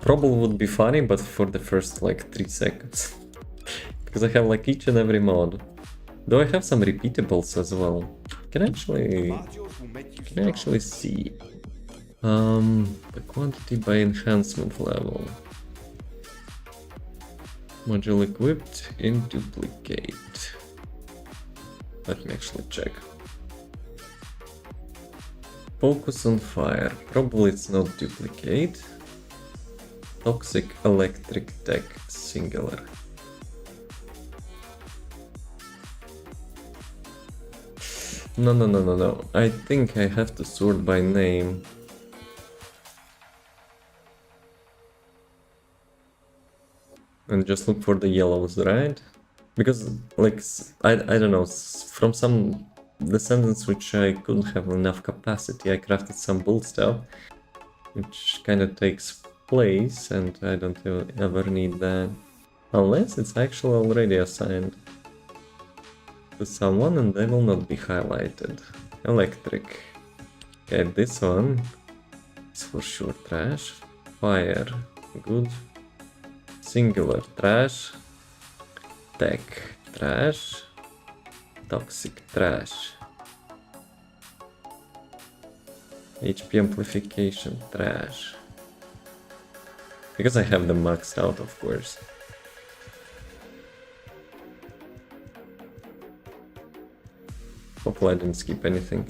Probably would be funny, but for the first like 3 seconds. Because I have like each and every mod. Though I have some repeatables as well. Can I actually see? The quantity by enhancement level. Module equipped in duplicate. Let me actually check. Focus on fire. Probably it's not duplicate. Toxic electric tech singular. No. I think I have to sort by name. And just look for the yellows, right? Because, like, I don't know, from some Descendants which I couldn't have enough capacity, I crafted some bull stuff, which kind of takes place, and I don't ever need that. Unless it's actually already assigned to someone and they will not be highlighted. Electric. Okay, this one is for sure trash. Fire, good. Singular, trash. Tech, trash. Toxic, trash. HP amplification, trash. Because I have them maxed out, of course. Hopefully I didn't skip anything.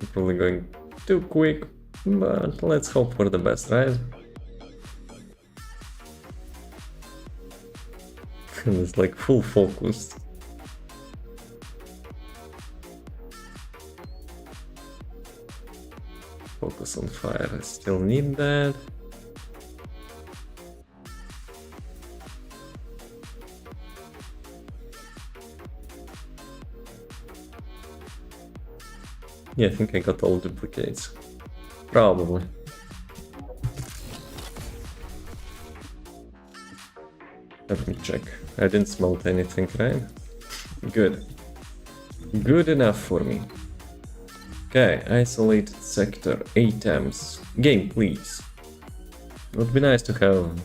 I'm probably going too quick, but let's hope for the best, right? It's like full focused. Focus on fire, I still need that. Yeah, I think I got all duplicates. Probably. Let me check. I didn't smelt anything, right? Good. Good enough for me. Okay, isolated sector, 8 Ms. Game, please. It would be nice to have,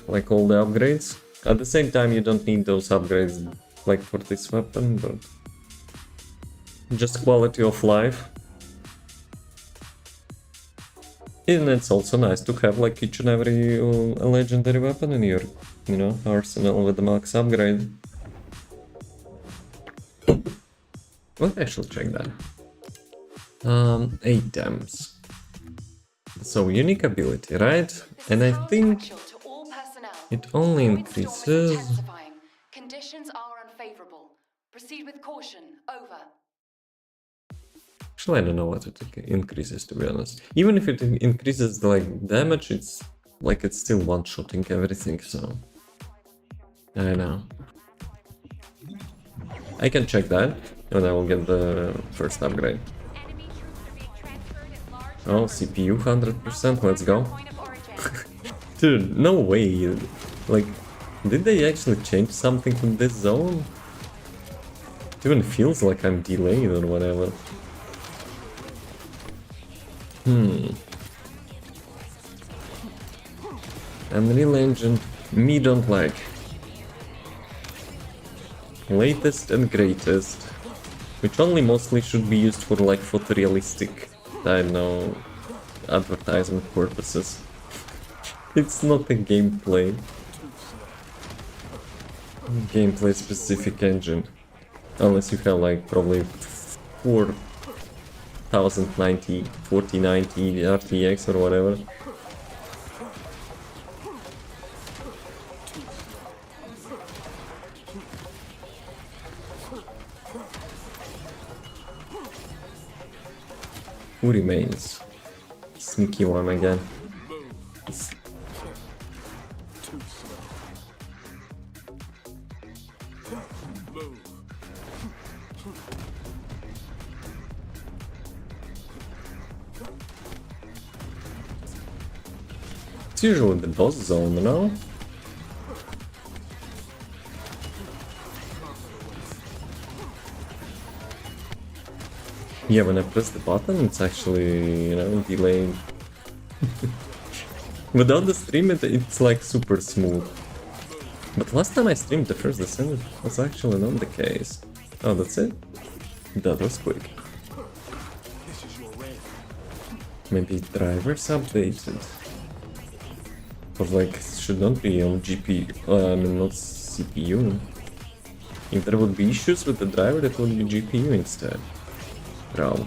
like, all the upgrades. At the same time, you don't need those upgrades, like, for this weapon, but... just quality of life. And it's also nice to have, like, each and every legendary weapon in your, you know, arsenal with the max upgrade. Well, I should check that. 8 Ms. So, unique ability, right? And I think it only increases... Conditions are unfavorable. Proceed with caution. Over. Actually, I don't know what it increases, to be honest. Even if it increases, like, damage, it's like it's still one-shotting everything, so... I know. I can check that, and I will get the first upgrade. Oh, CPU 100%, let's go. Dude, no way. Like, did they actually change something in this zone? It even feels like I'm delayed or whatever. Unreal Engine, me don't like. Latest and greatest. Which only mostly should be used for like photorealistic, I don't know, advertisement purposes. It's not a gameplay specific engine. Unless you have like probably 4090, 4090 RTX or whatever. Who remains? Sneaky one again. Too slow. Move. It's usually the boss zone, no? Yeah, when I press the button, it's actually, you know, delayed. Without the stream, it's like super smooth. But last time I streamed the first Descendant was actually not the case. Oh, that's it? That was quick. This is your red. Maybe drivers updated. But like, it should not be on GPU, I mean not CPU. If there would be issues with the driver, it would be GPU instead. Bro.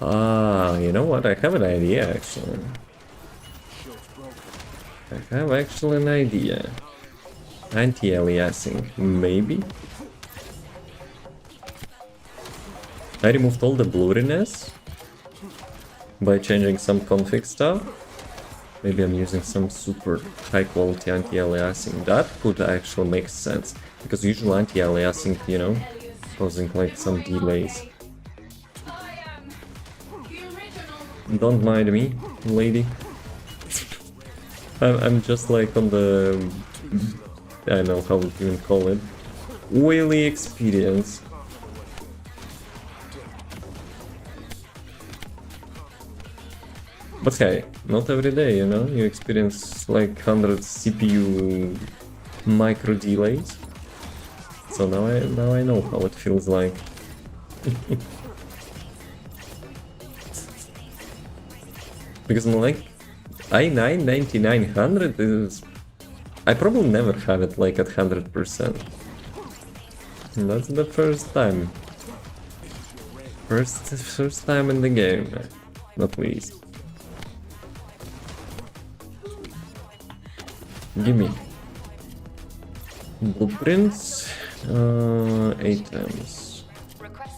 Ah, you know what? I have an idea actually. Shield's broken. I have actually an idea. Anti-aliasing, maybe? I removed all the blurriness by changing some config stuff. Maybe I'm using some super high quality anti-aliasing. That could actually make sense, because usually anti-aliasing, you know, causing like some delays. Don't mind me, lady. I'm just like on the... I don't know how we even call it. Oily experience. But hey, not every day, you know, you experience like 100 CPU micro delays. So now I know how it feels like. Because like i9 9900 is... I probably never have it like at 100%. That's the first time. First time in the game, not least. Gimme. Blueprints, items.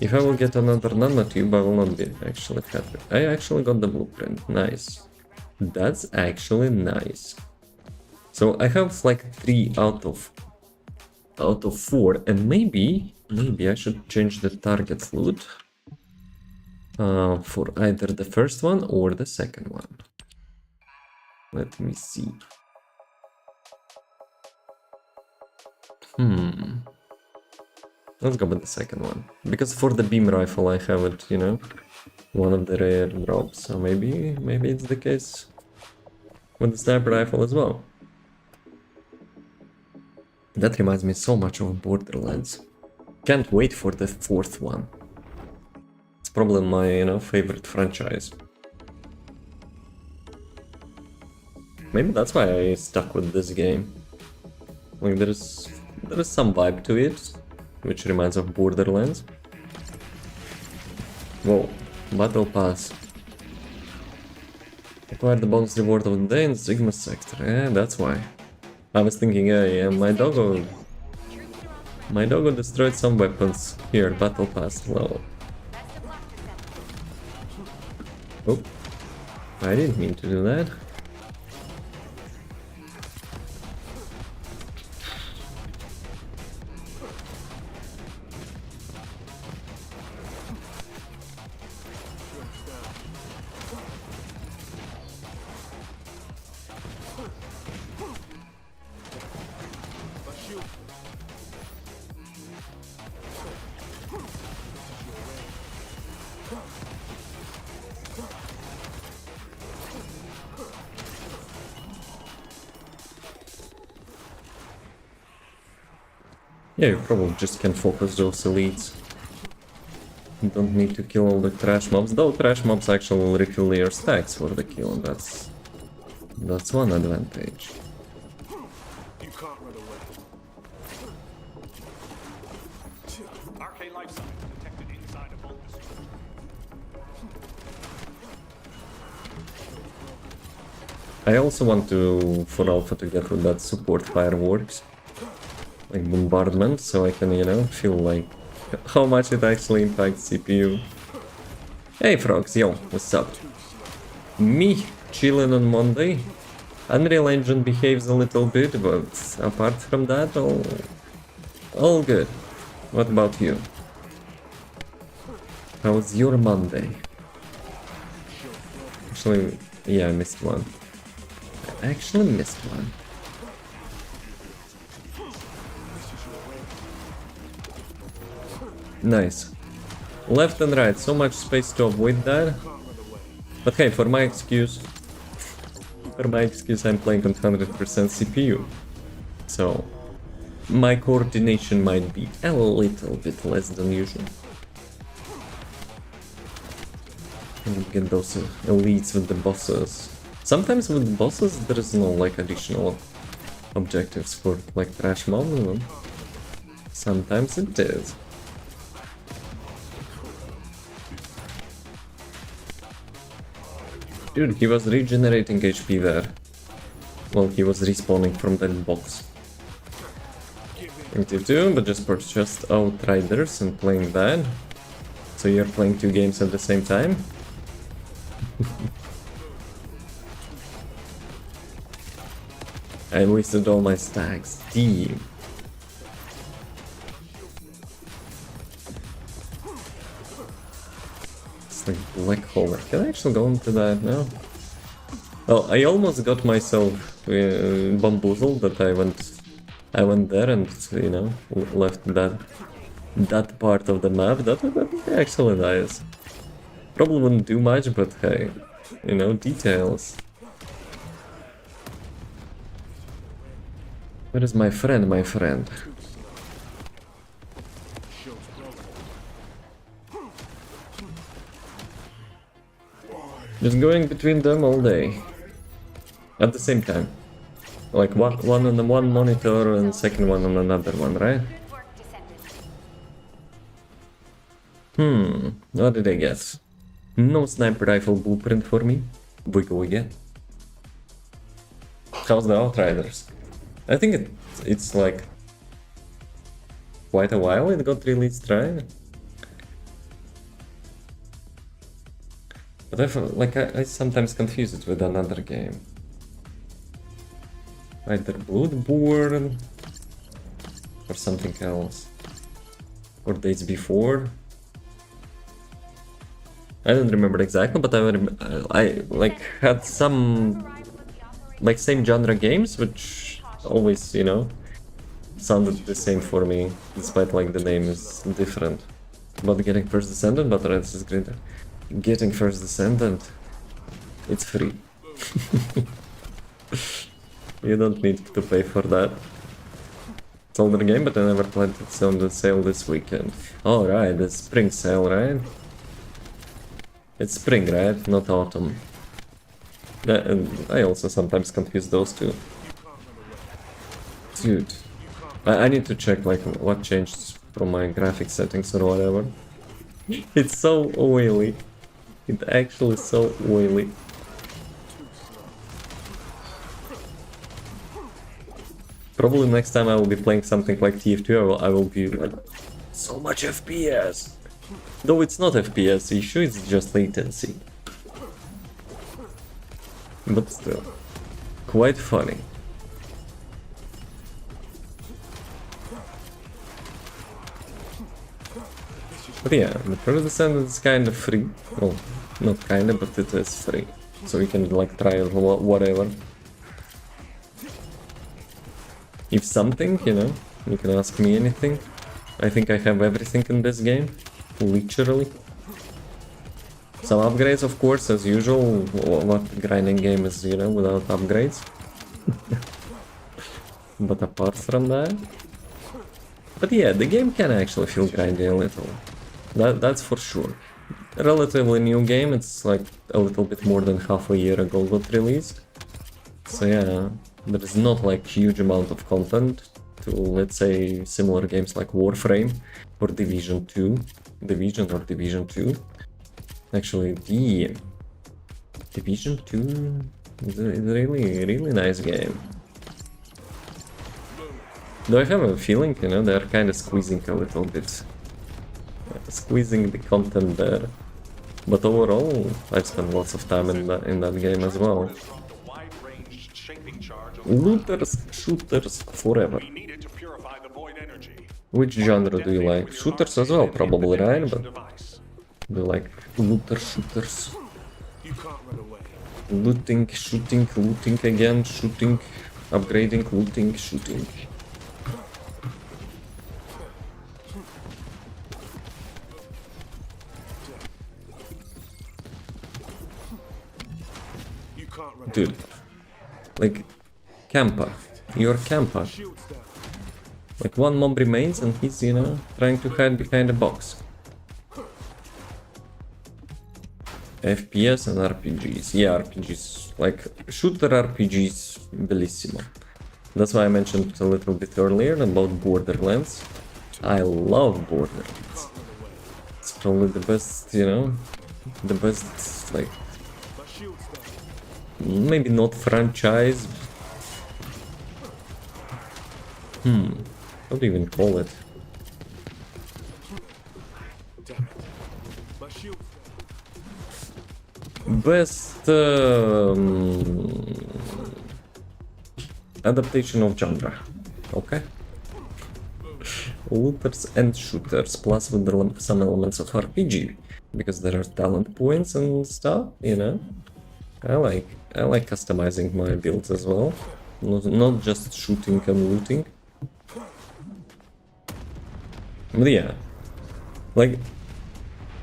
If I will get another nanotube, I will not be actually happy. I actually got the blueprint, nice. That's actually nice. So I have like 3 out of 4, and maybe I should change the target loot for either the first one or the second one. Let me see. Let's go with the second one, because for the beam rifle I have it, you know, one of the rare drops. So maybe it's the case with the sniper rifle as well. That reminds me so much of Borderlands. Can't wait for the 4th one. It's probably my, you know, favorite franchise. Maybe that's why I stuck with this game. Like there is some vibe to it, which reminds of Borderlands. Whoa, battle pass. Acquire the bonus reward of the day in Sigma sector. Yeah, that's why. I was thinking, yeah, my doggo destroyed some weapons. Here, battle pass, lol. Oh, I didn't mean to do that. Yeah, you probably just can focus those elites. You don't need to kill all the trash mobs, though trash mobs actually will refill your stacks for the kill, and that's one advantage. You can't run away. Arcane life signs detected inside a vault destroyer. I also want to, for Alpha, to get with that support fireworks, like bombardment, so I can, you know, feel like how much it actually impacts CPU. Hey frogs, yo, what's up? Me chilling on Monday. Unreal Engine behaves a little bit, but apart from that, all good. What about you? How's your Monday? Actually, yeah, I missed one. I actually missed one. Nice. Left and right, so much space to avoid that. But hey, for my excuse, I'm playing on 100% CPU. So, my coordination might be a little bit less than usual. And get those elites with the bosses. Sometimes with bosses there is no like additional objectives for like trash mob, you know? Sometimes it is. Dude, he was regenerating HP there. Well, he was respawning from that box. You too, but just purchased Outriders and playing that. So you're playing 2 games at the same time? I wasted all my stacks. Damn. It's like black hole. Can I actually go into that now? Well, I almost got myself bamboozled that I went there and, you know, left that part of the map. That would be actually nice. Probably wouldn't do much, but hey, you know, details. Where is my friend, my friend? Just going between them all day. At the same time. Like one on the one monitor and second one on another one, right? What did I get? No sniper rifle blueprint for me. We get. How's the Outriders? I think it's like quite a while it got released, right? But I feel like I sometimes confuse it with another game. Either Bloodborne or something else. Or days before. I don't remember exactly, but I like had some like same genre games, which always, you know, sounded the same for me, despite like the name is different. But getting first Descendant, but that's just great. Getting first Descendant, it's free. You don't need to pay for that. It's older game, but I never played it. It's on the sale this weekend. Oh right, the spring sale, right? It's spring, right? Not autumn. Yeah, and I also sometimes confuse those two. Dude, I need to check like what changed from my graphic settings or whatever. It's so oily. It's actually so oily. Probably next time I will be playing something like TF2, I will be like, so much FPS! Though it's not FPS issue, it's just latency. But still, quite funny. But yeah, the first Descendant is kind of free. Well, not kinda, but it is free. So you can like try it whatever. If something, you know, you can ask me anything. I think I have everything in this game. Literally. Some upgrades, of course, as usual. What grinding game is, you know, without upgrades? But apart from that... But yeah, the game can actually feel grindy a little. That's for sure. Relatively new game, it's like a little bit more than half a year ago got released. So yeah, there is not like huge amount of content to, let's say, similar games like Warframe or Division 2. Division or Division 2. Actually, the Division 2... It's a really nice game. Though I have a feeling, you know, they're kind of squeezing a little bit. Squeezing the content there. But overall, I've spent lots of time in that game as well. Disrupt the wide-ranged shaping charge of Looters, shooters, forever. we need it to purify the void energy. Which genre do you like? Shooters as well, probably, right? But Device. do you like looter shooters? You can't run away. Looting, shooting, looting again, shooting, upgrading, looting, shooting. You can't run Dude, like, camper. You're camper. Shields down. Like, one mob remains and he's, you know, trying to hide behind a box. FPS and RPGs. Yeah, RPGs. Like, shooter RPGs, bellissimo. That's why I mentioned a little bit earlier about Borderlands. I love Borderlands. It's probably the best, you know, the best, like, My shields down. maybe not franchise. How do you even call it? Damn it. My shields down. Best adaptation of genre. Okay. Looters and shooters, plus with some elements of RPG, because there are talent points and stuff. You know, I like customizing my builds as well, not just shooting and looting. But yeah, like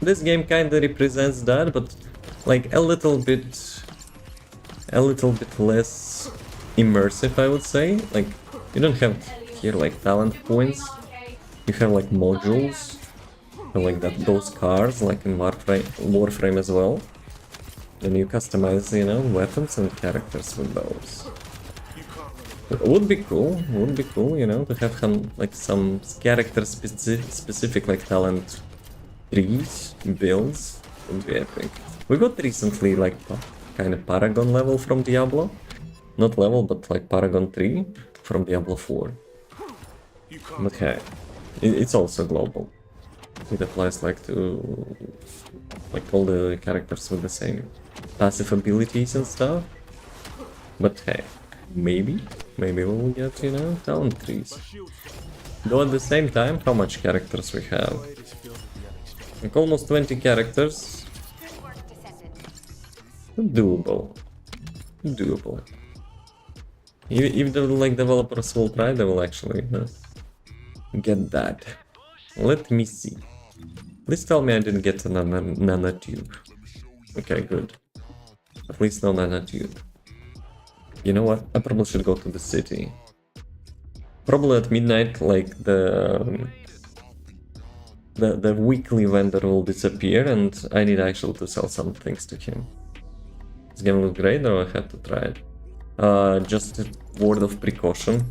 this game kind of represents that, but like a little bit less immersive, I would say. Like you don't have here like talent points. You have like modules, and like those cars, like in Warframe as well. And you customize, you know, weapons and characters with those. Would be cool, you know, to have some character specific like talent trees, builds. Would be epic. We got recently like kind of Paragon level from Diablo. Not level, but like Paragon 3 from Diablo 4. You can't. But hey, it's also global. It applies like to like all the characters with the same passive abilities and stuff. But hey, maybe we'll get, you know, talent trees. My shields down. Though at the same time, how much characters we have? Blade is filled with the unexpected. Like almost 20 characters. Good work, Descendant. Doable. If the like developers will try, they will actually get that. Let me see. Please tell me I didn't get a nanotube. Okay, good. At least no nanotube. You know what? I probably should go to the city. Probably at midnight, like the weekly vendor will disappear, and I need actually to sell some things to him. This game looks great, or I have to try it. Just a word of precaution.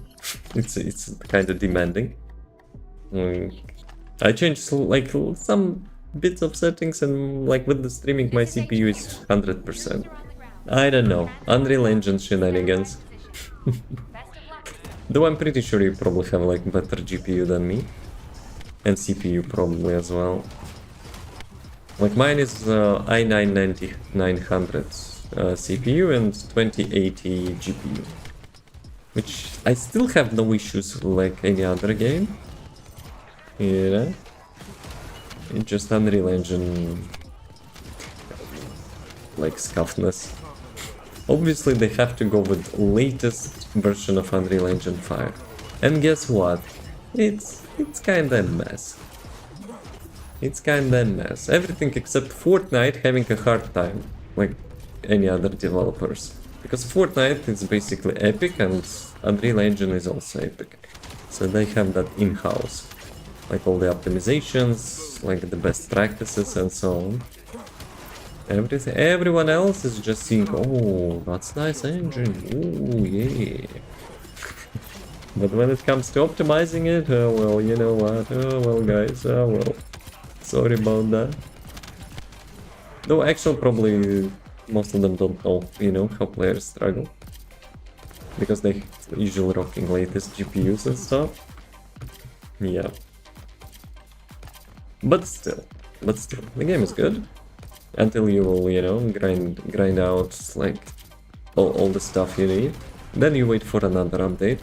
it's kind of demanding. I changed like some bits of settings, and like with the streaming, my CPU is 100%. I don't know. Unreal Engine shenanigans. Though I'm pretty sure you probably have like better GPU than me. And CPU probably as well. Like mine is i9-9900 CPU and 2080 GPU. Which I still have no issues like any other game. You know? It's just Unreal Engine like scuffness. Obviously they have to go with latest version of Unreal Engine 5. And guess what? It's kinda a mess. It's kinda a mess. Everything except Fortnite having a hard time, like any other developers. Because Fortnite is basically epic and Unreal Engine is also epic. So they have that in-house. Like all the optimizations, like the best practices and so on. Everyone else is just seeing, oh, that's nice engine, oh yeah. But when it comes to optimizing it, oh well, you know what, oh well guys, oh well. Sorry about that. Though actually probably most of them don't know, you know, how players struggle. Because they usually rocking latest GPUs and stuff. Yeah. But still, the game is good. Until you will, you know, grind out like all the stuff you need. Then you wait for another update.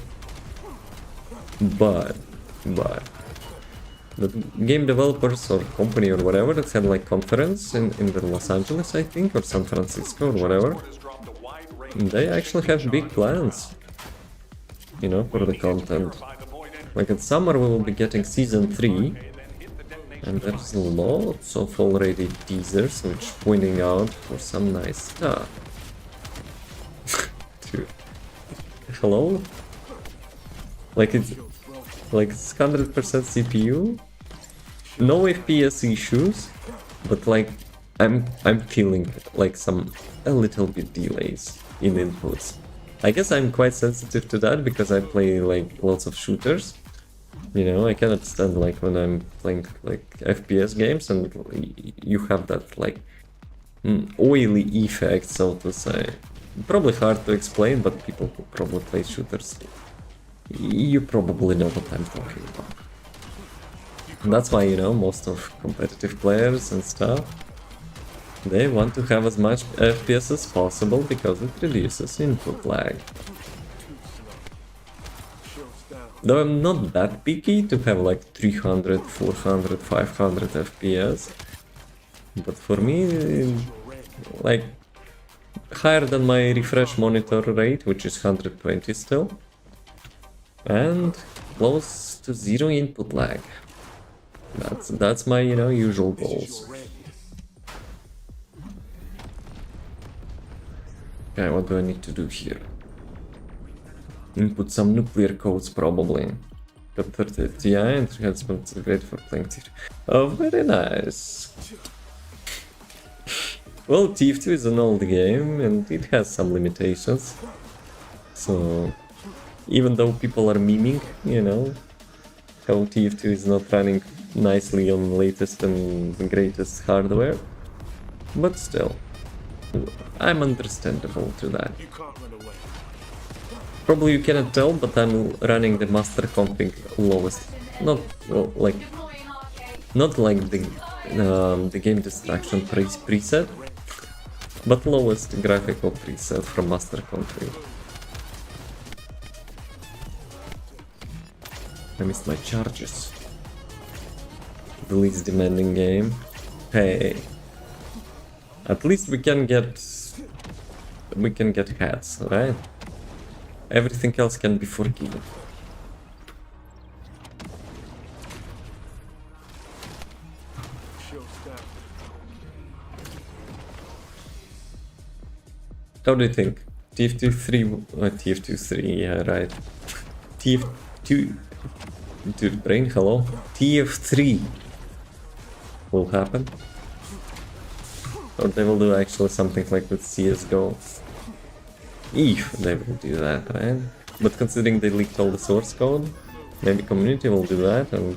But the game developers or company or whatever that had like conference in the Los Angeles, I think, or San Francisco or whatever, they actually have big plans, you know, for the content. Like in summer we will be getting season 3, and there's lots of already teasers which pointing out for some nice stuff. Dude. Hello? Like it's 100% CPU, no FPS issues, but like I'm feeling like a little bit delays in inputs. I guess I'm quite sensitive to that because I play like lots of shooters. You know, I cannot stand like when I'm playing like FPS games and you have that like oily effect, so to say. Probably hard to explain, but people who probably play shooters, you probably know what I'm talking about. And that's why, you know, most of competitive players and stuff, they want to have as much FPS as possible because it reduces input lag. Though I'm not that picky to have like 300, 400, 500 FPS, but for me, like higher than my refresh monitor rate, which is 120 still, and close to 0 input lag. That's my, you know, usual goals. Okay, what do I need to do here? Input some nuclear codes probably. Got 30 Ti and 300 is great for playing TF2. Oh, very nice. Well, TF2 is an old game and it has some limitations. So even though people are memeing, you know, how TF2 is not running nicely on latest and greatest hardware, but still, I'm understandable to that. Probably you cannot tell, but I'm running the master config lowest. Not well, like the game destruction preset, but lowest graphical preset from master config. I missed my charges. The least demanding game. Hey, at least we can get hats, right? Everything else can be forgiven. How do you think? TF2-3, yeah, right. TF2, dude, brain, hello? TF3 will happen? Or they will do actually something like with CSGO. If they will do that, right? But considering they leaked all the source code, maybe community will do that and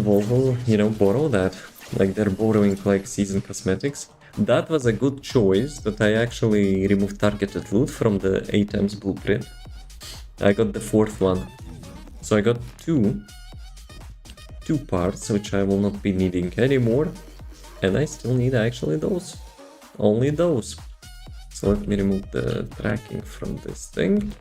Volvo, you know, borrow that. Like they're borrowing like season cosmetics. That was a good choice that I actually removed targeted loot from the 𝑮𝒊𝒏 blueprint. I got the 4th one. So I got two parts which I will not be needing anymore. And I still need actually those. Only those. So let me remove the tracking from this thing.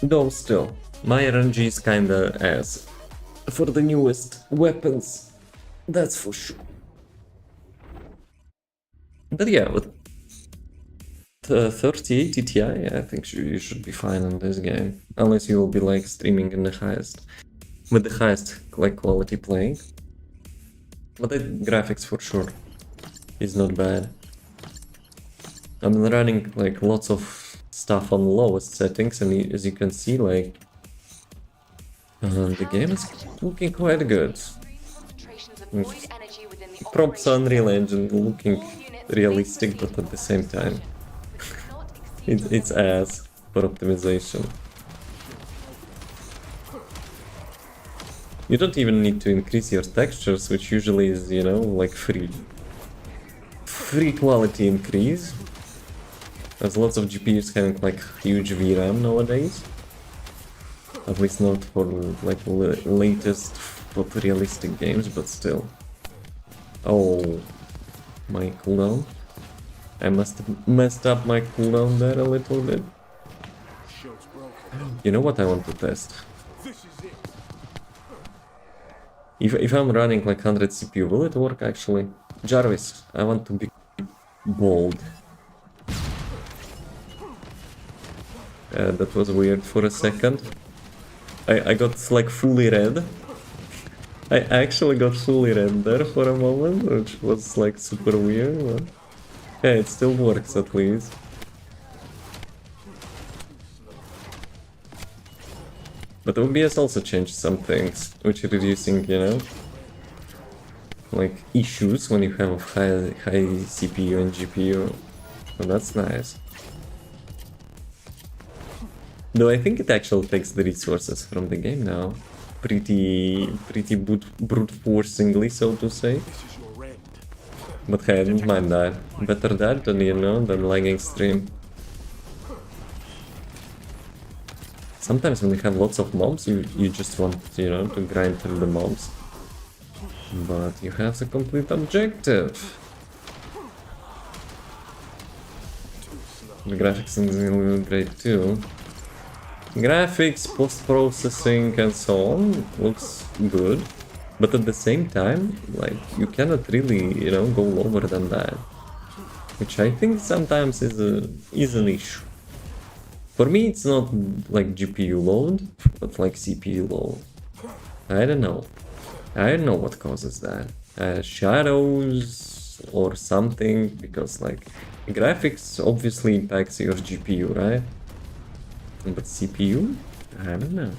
Though still, my RNG is kinda ass for the newest weapons, that's for sure. But yeah, with 3080 Ti, I think you should be fine on this game. Unless you will be like streaming in the highest, with the highest like quality playing. But the graphics for sure is not bad. I'm running like lots of stuff on lowest settings, and as you can see, like the game is looking quite good. Props Unreal Engine looking realistic, but at the same time it's ass for optimization. You don't even need to increase your textures, which usually is, you know, like free quality increase. There's lots of GPUs having like huge VRAM nowadays. At least not for like latest photorealistic games, but still. Oh, my cooldown. I must have messed up my cooldown there a little bit. Shield's broken. You know what I want to test? This is it. If I'm running like 100 CPU, will it work actually? Jarvis, I want to be bold. That was weird for a second. I got like fully red. I actually got fully red there for a moment, which was like super weird. But yeah, it still works at least. But OBS also changed some things, which is reducing, you know, like issues when you have high CPU and GPU. So that's nice. Though I think it actually takes the resources from the game now. Pretty brute forcingly, so to say. This is your end. But hey, I don't mind that. Better that than, you know, than lagging stream. Sometimes when you have lots of mobs, you just want, you know, to grind through the mobs. But you have the complete objective. The graphics in the game look great too. Graphics, post-processing and so on looks good. But at the same time, like, you cannot really, you know, go lower than that. Which I think sometimes is an issue. For me, it's not like GPU load, but like CPU load. I don't know. I don't know what causes that. Shadows or something, because like graphics obviously impacts your GPU, right? But CPU? I don't know.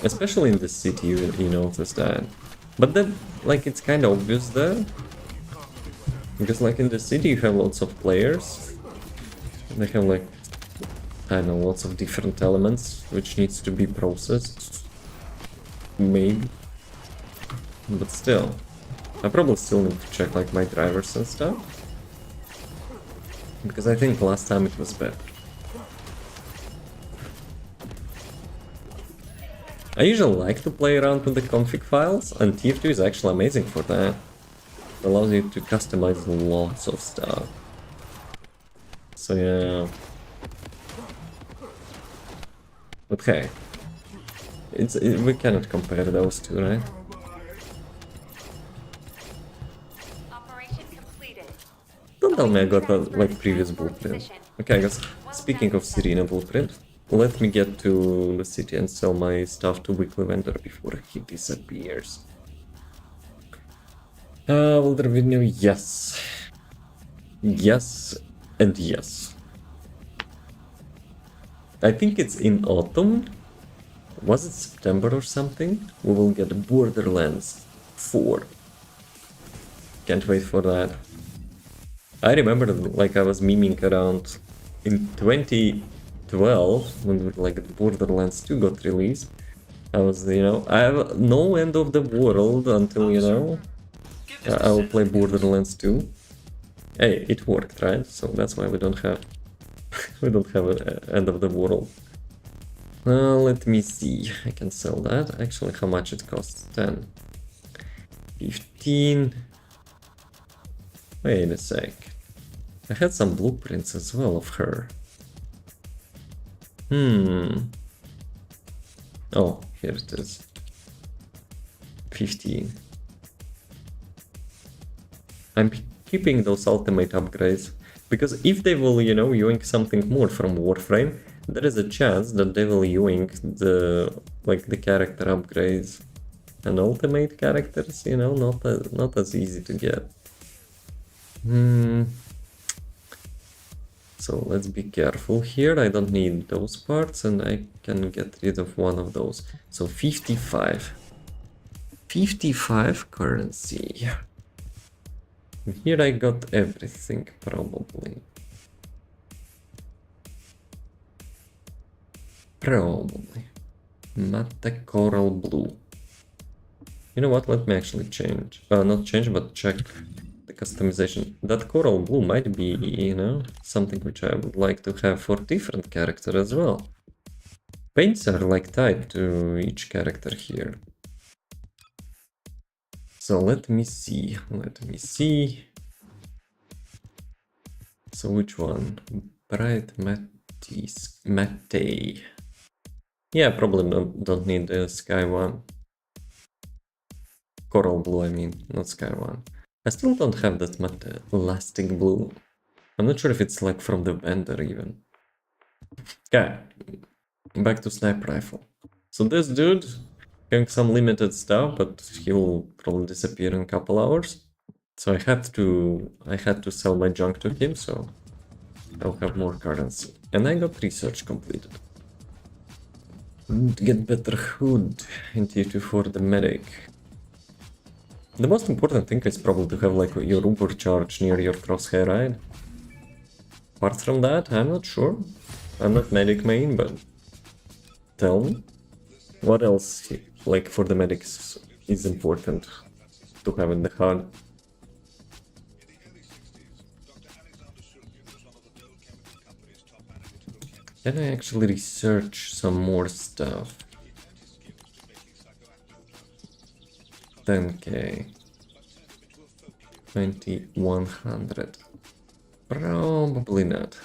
Especially in the city, you notice that. But then, like, it's kind of obvious there. Because, like, in the city you have lots of players. They have, like, I don't know, lots of different elements which needs to be processed. Maybe. But still. I probably still need to check, like, my drivers and stuff. Because I think last time it was better. I usually like to play around with the config files, and Tier 2 is actually amazing for that. It allows you to customize lots of stuff. So yeah. But hey, we cannot compare those two, right? Operation completed. Don't tell me I got a like previous blueprint. Okay, I guess speaking of Serena blueprint, let me get to the city and sell my stuff to weekly vendor before he disappears. Will there be new? Yes. Yes and yes. I think it's in autumn. Was it September or something? We will get Borderlands 4. Can't wait for that. I remember like I was memeing around in 2012 when like Borderlands 2 got released. I was, you know, I have no end of the world until, you know, I will play Borderlands 2. Hey, it worked, right? So that's why we don't have we don't have an end of the world. Let me see. I can sell that. Actually, how much it costs? 10. 15. Wait a sec. I had some blueprints as well of her. Oh, here it is. 15. I'm keeping those ultimate upgrades, because if they will, you know, yoink something more from Warframe, there is a chance that they will yoink the, like, the character upgrades. And ultimate characters, you know, not as easy to get. So let's be careful here. I don't need those parts, and I can get rid of one of those. So 55. 55 currency. Here I got everything, probably. Probably. Matte coral blue. You know what? Let me actually change. Not change, but check the customization. That coral blue might be, you know, something which I would like to have for different character as well. Paints are like tied to each character here. So let me see. So which one? Bright matte. Yeah, probably don't need the sky one. Coral blue, I mean, not sky one. I still don't have that matte elastic blue. I'm not sure if it's like from the vendor even. Okay, back to sniper rifle. So this dude having some limited stuff, but he'll probably disappear in a couple hours. So I had to sell my junk to him, so I'll have more currency. And I got research completed. To get better hood in tier 2 for the medic. The most important thing is probably to have like your Uber charge near your crosshair, right? Apart from that, I'm not sure. I'm not medic main, but tell me. What else, like for the medics, is important to have in the HUD? Can I actually research some more stuff? 10k. 2100. Probably not.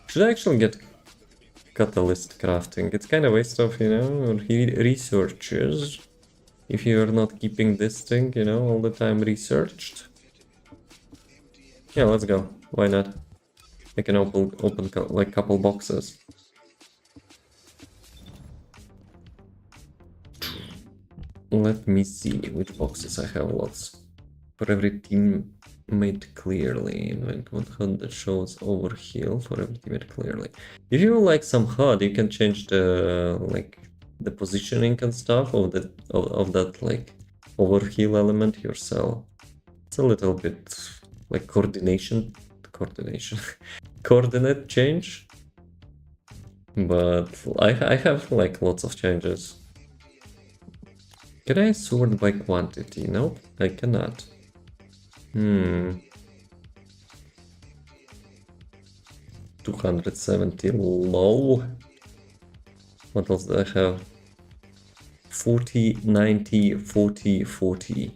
Should I actually get catalyst crafting? It's kind of waste of, you know, researches if you're not keeping this thing, you know, all the time researched. Yeah, let's go. Why not? I can open like couple boxes. Let me see which boxes I have lots. For every team made clearly. Invent one HUD that shows overheal for every team made clearly. If you like some HUD, you can change the like the positioning and stuff of that like overheal element yourself. It's a little bit like coordinate change. But I have like lots of changes. Can I sort by quantity? Nope, I cannot. 270 low. What else do I have? 40, 90, 40, 40.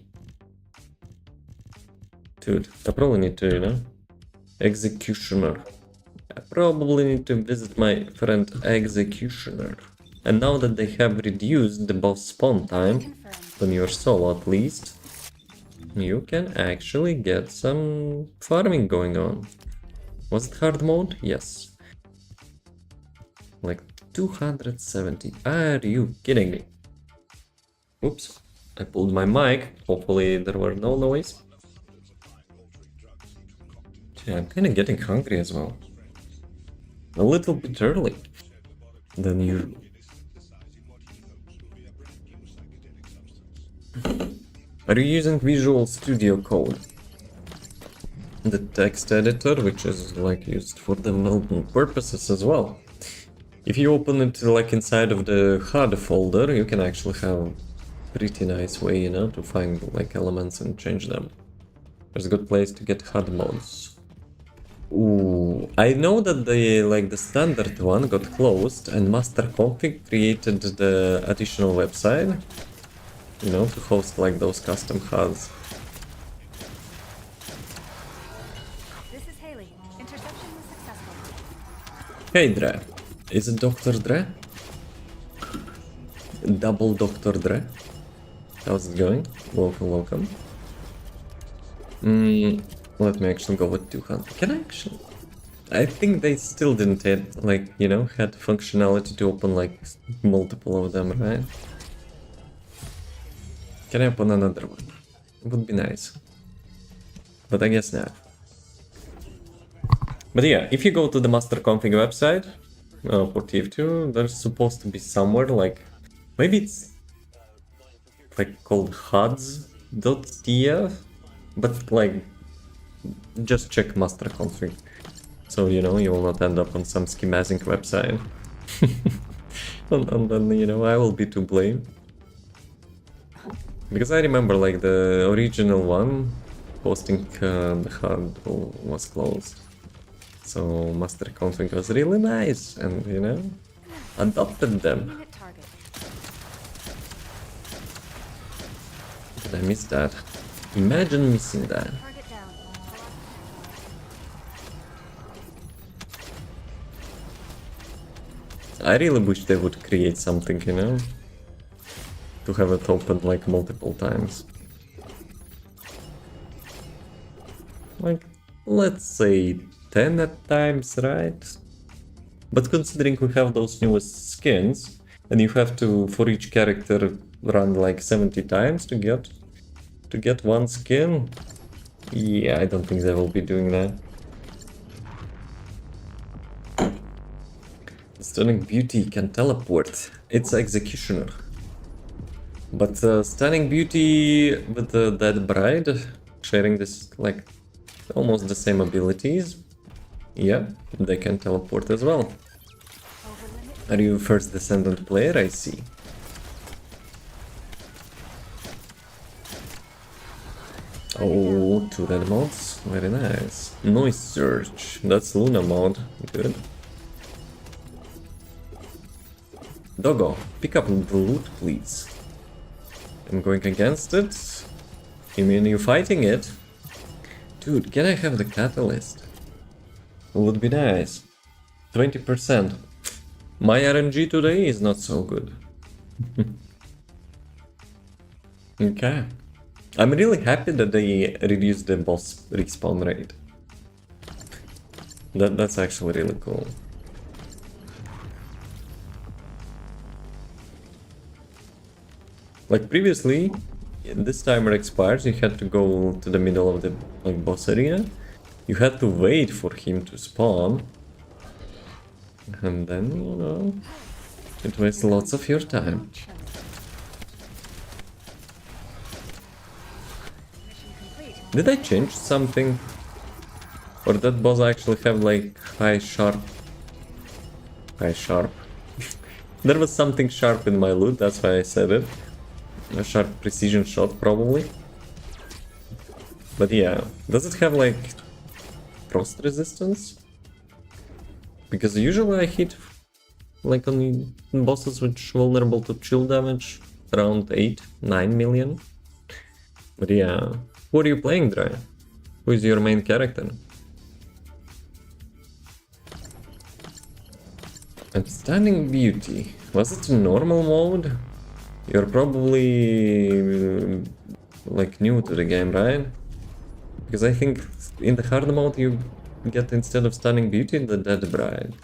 Dude, I probably need to, you know? Executioner. I probably need to visit my friend Executioner. And now that they have reduced the boss spawn time, on your solo at least, you can actually get some farming going on. Was it hard mode? Yes. Like 270. Are you kidding me? Oops. I pulled my mic. Hopefully there were no noise. Yeah, I'm kind of getting hungry as well. A little bit early than usual. Are you using Visual Studio Code? The text editor, which is like used for development purposes as well. If you open it like inside of the HUD folder, you can actually have pretty nice way, you know, to find like elements and change them. There's a good place to get HUD mods. Ooh, I know that the standard one got closed and master config created the additional website, you know, to host like those custom HUDs. This is Haley. Interception was successful. Hey Dre, is it Dr. Dre? Double Dr. Dre? How's it going? Welcome, welcome. Let me actually go with 200. Can I actually? I think they still didn't have, like, you know, had functionality to open like multiple of them, right? Can I open another one? It would be nice. But I guess not. But yeah, if you go to the master config website for TF2, there's supposed to be somewhere like, maybe it's like called HUDs.tf, but like, just check master config. So, you know, you will not end up on some schematic website. And then, you know, I will be to blame. Because I remember, like, the original one, posting the HUD was closed. So master config was really nice and, you know, adopted them. Unit target. Did I miss that? Imagine missing that. Target down. I really wish they would create something, you know, to have it open like multiple times. Like, let's say 10 at times, right? But considering we have those newest skins, and you have to, for each character, run like 70 times to get one skin, yeah, I don't think they will be doing that. Stunning Beauty can teleport. It's Executioner. But Stunning Beauty with the Dead Bride, sharing this like almost the same abilities. Yeah, they can teleport as well. Are you first Descendant player? I see. Oh, 2 red mods. Very nice. Noise Search. That's Luna mod. Good. Doggo, pick up the loot, please. I'm going against it. You mean you fighting it? Dude, can I have the catalyst? Would be nice. 20%. My RNG today is not so good. Okay. I'm really happy that they reduced the boss respawn rate. That's actually really cool. Like previously, this timer expires, you had to go to the middle of the like boss area. You had to wait for him to spawn. And then, you know, it wastes lots of your time. Did I change something? Or that boss actually have like high sharp? High sharp. There was something sharp in my loot, that's why I said it. A sharp precision shot, probably. But yeah, does it have like frost resistance? Because usually I hit like on bosses which vulnerable to chill damage around 8-9 million. But yeah, who are you playing, Dry? Who is your main character? And Stunning Beauty, was it in normal mode? You're probably like new to the game, right? Because I think in the hard mode you get, instead of Stunning Beauty, the Dead Bride.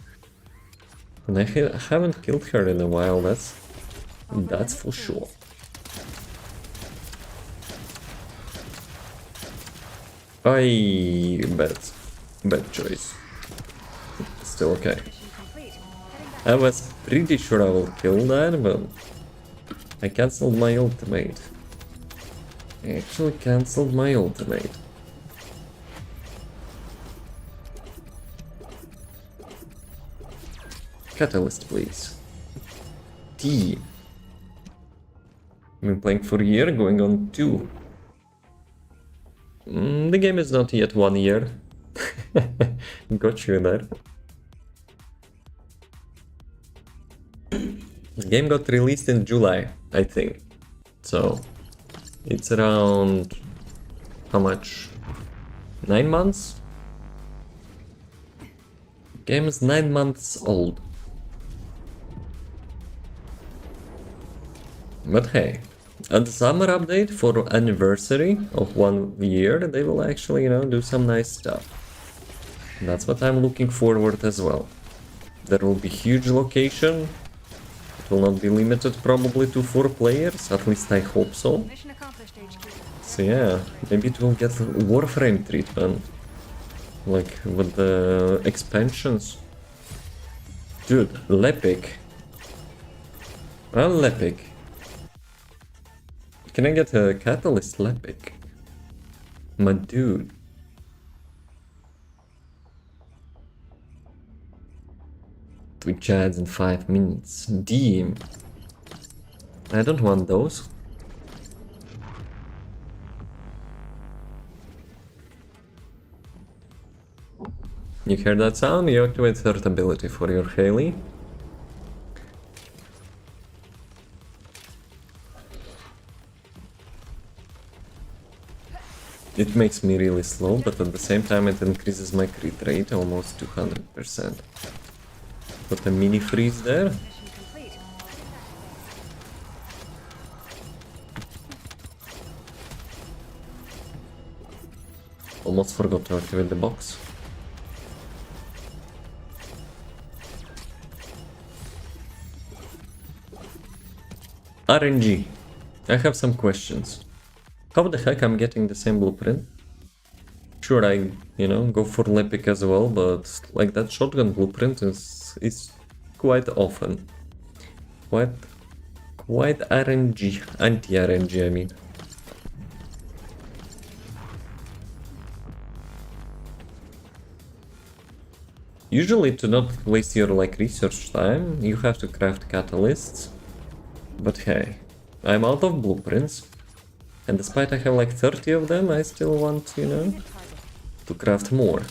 And I haven't killed her in a while, that's for sure. Bad choice. Still okay. I was pretty sure I will kill that, but I cancelled my ultimate. I actually cancelled my ultimate. Catalyst, please. T. I've been playing for a year, going on 2. The game is not yet 1 year. Got you there. The game got released in July, I think. So, it's around... how much? 9 months? Game is 9 months old. But hey, at the summer update for anniversary of 1 year, they will actually, you know, do some nice stuff. And that's what I'm looking forward as well. There will be huge location. It will not be limited probably to 4 players, at least I hope so. Mission accomplished, HQ. So yeah, maybe it will get Warframe treatment. Like with the expansions. Dude, Lepic. Well, Lepic. Can I get a Catalyst Lepic? My dude. Twitch ads in 5 minutes. D. I don't want those. You hear that sound? You activate third ability for your Haley. It makes me really slow, but at the same time it increases my crit rate almost 200%. Put a mini freeze there. Mission complete. Almost forgot to activate the box. RNG. I have some questions. How the heck I'm getting the same blueprint? Sure, I, go for Lepic as well, but like that shotgun blueprint is quite often. Quite RNG, anti-RNG, I mean. Usually to not waste your research time, you have to craft catalysts. But hey, I'm out of blueprints. And despite I have 30 of them, I still want, to craft more.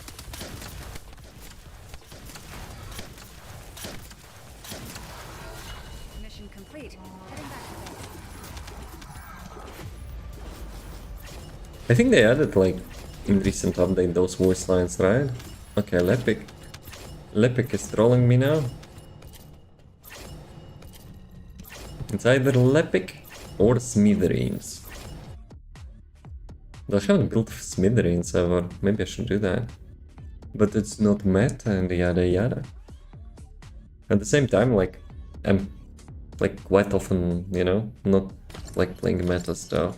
Mission complete. Heading back to base. I think they added, in recent update, those voice lines, right? Okay, Lepic. Lepic is trolling me now. It's either Lepic or Smithereens. I haven't built Smithereens ever. Maybe I should do that. But it's not meta and yada yada. At the same time, I'm quite often, not playing meta stuff.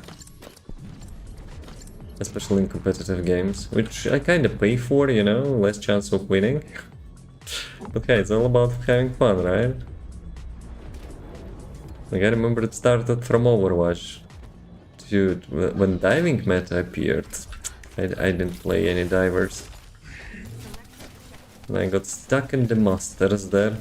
Especially in competitive games, which I kinda pay for, less chance of winning. Okay, it's all about having fun, right? I remember it started from Overwatch. Dude, when diving meta appeared, I didn't play any divers. And I got stuck in the masters there.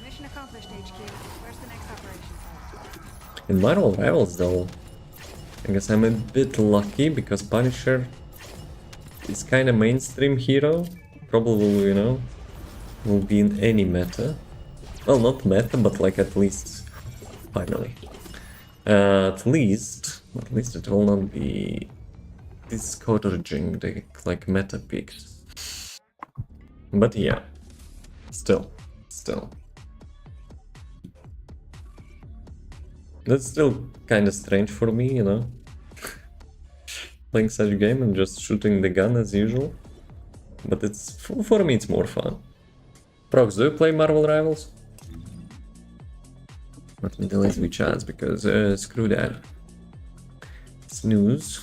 Mission accomplished, HQ. Where's the next operation site? In Marvel Rivals though, I guess I'm a bit lucky because Punisher is kinda mainstream hero. Probably, will be in any meta. Well, not meta, but at least, finally. At least it will not be discouraging the meta picked. But yeah, still. That's still kinda strange for me, playing such a game and just shooting the gun as usual. But it's for me it's more fun. Prox, do you play Marvel Rivals? Let me delete my chance because screw that. Snooze.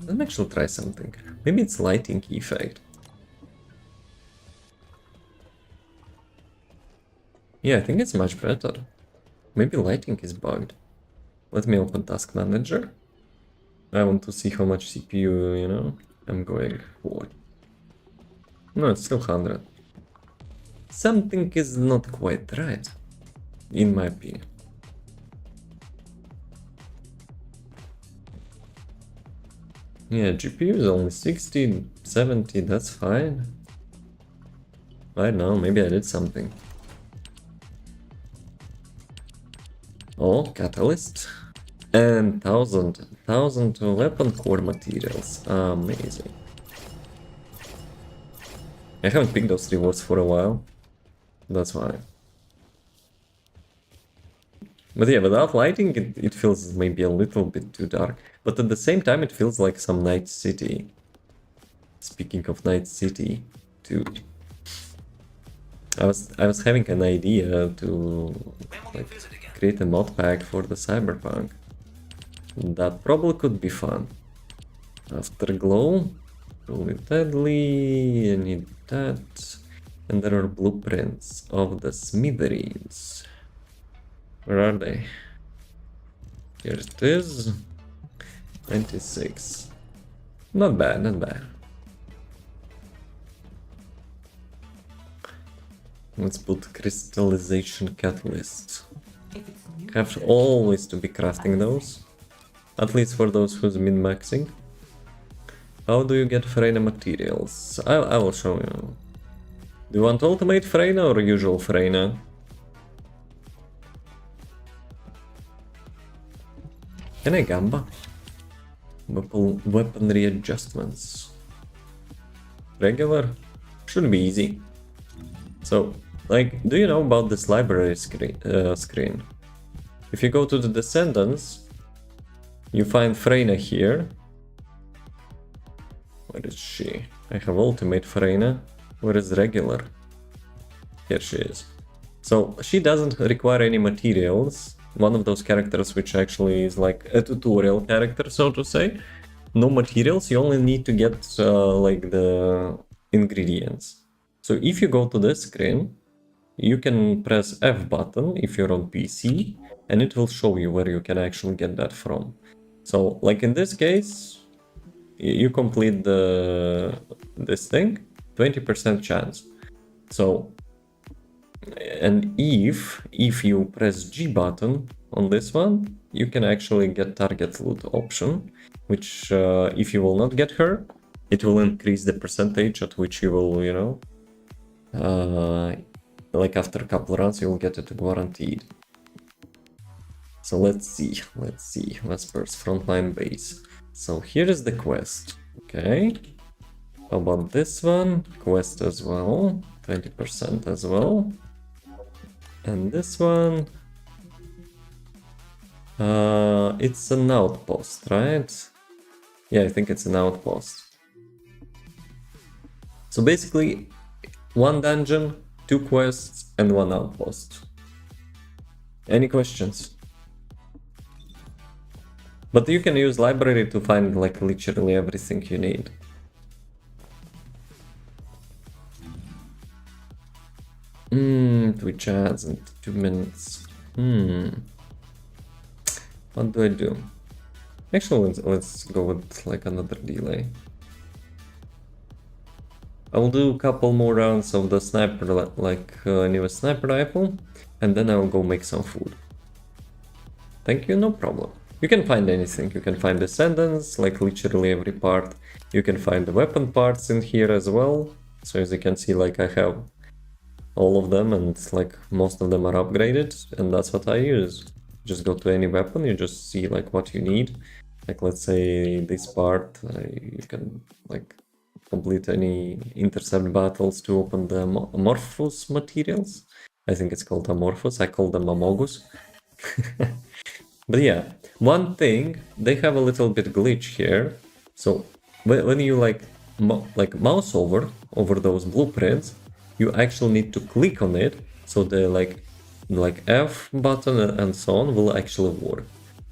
Let me actually try something. Maybe it's lighting effect. Yeah, I think it's much better. Maybe lighting is bugged. Let me open Task Manager. I want to see how much CPU, I'm going for. No, it's still 100. Something is not quite right, in my opinion. Yeah, GPU is only 60, 70, that's fine. I don't know, maybe I did something. Oh, catalyst. And 1000 weapon core materials. Amazing. I haven't picked those rewards for a while. That's why. But yeah, without lighting, it feels maybe a little bit too dark. But at the same time, it feels like some Night City. Speaking of Night City, too. I was having an idea to create a mod pack for the Cyberpunk. That probably could be fun. Afterglow, truly deadly, I need that. And there are blueprints of the Smithereens. Where are they? Here it is. 96. Not bad, not bad. Let's put crystallization catalyst. Have always to be crafting those. At least for those who's min-maxing. How do you get Freyna materials? I will show you. Do you want ultimate Freyna or usual Freyna? Can I gamba? Weaponry adjustments. Regular? Should be easy. So, like, do you know about this library screen? If you go to the Descendants, you find Freyna here. Where is she? I have ultimate Freyna. Where is regular? Here she is. So, she doesn't require any materials. One of those characters which actually is like a tutorial character, so to say. No materials, you only need to get like the ingredients. So if you go to this screen, you can press F button if you're on PC, and it will show you where you can actually get that from. So like in this case, you complete this thing, 20% chance. So, and if you press G button on this one, you can actually get target loot option, which if you will not get her, it will increase the percentage at which you will, you know, like after a couple rounds you will get it guaranteed. So let's see, Vesper's frontline base. So here is the quest, okay. How about this one? Quest as well, 20% as well. And this one, it's an outpost, right? Yeah, I think it's an outpost. So basically, one dungeon, 2 quests, and 1 outpost. Any questions? But you can use library to find like literally everything you need. Twitch ads in 2 minutes. What do I do? Actually, let's go with like another delay. I will do a couple more rounds of the sniper, like newest sniper rifle, and then I will go make some food. Thank you, no problem. You can find anything. You can find Descendants, like literally every part. You can find the weapon parts in here as well. So as you can see, like I have all of them, and like most of them are upgraded, and that's what I use. Just go to any weapon, you just see like what you need. Like let's say this part, you can like complete any intercept battles to open the amorphous materials. I think it's called amorphous, I call them amogus. But yeah, one thing, they have a little bit glitch here. So when you like mouse over those blueprints, you actually need to click on it, so the like F button and so on will actually work.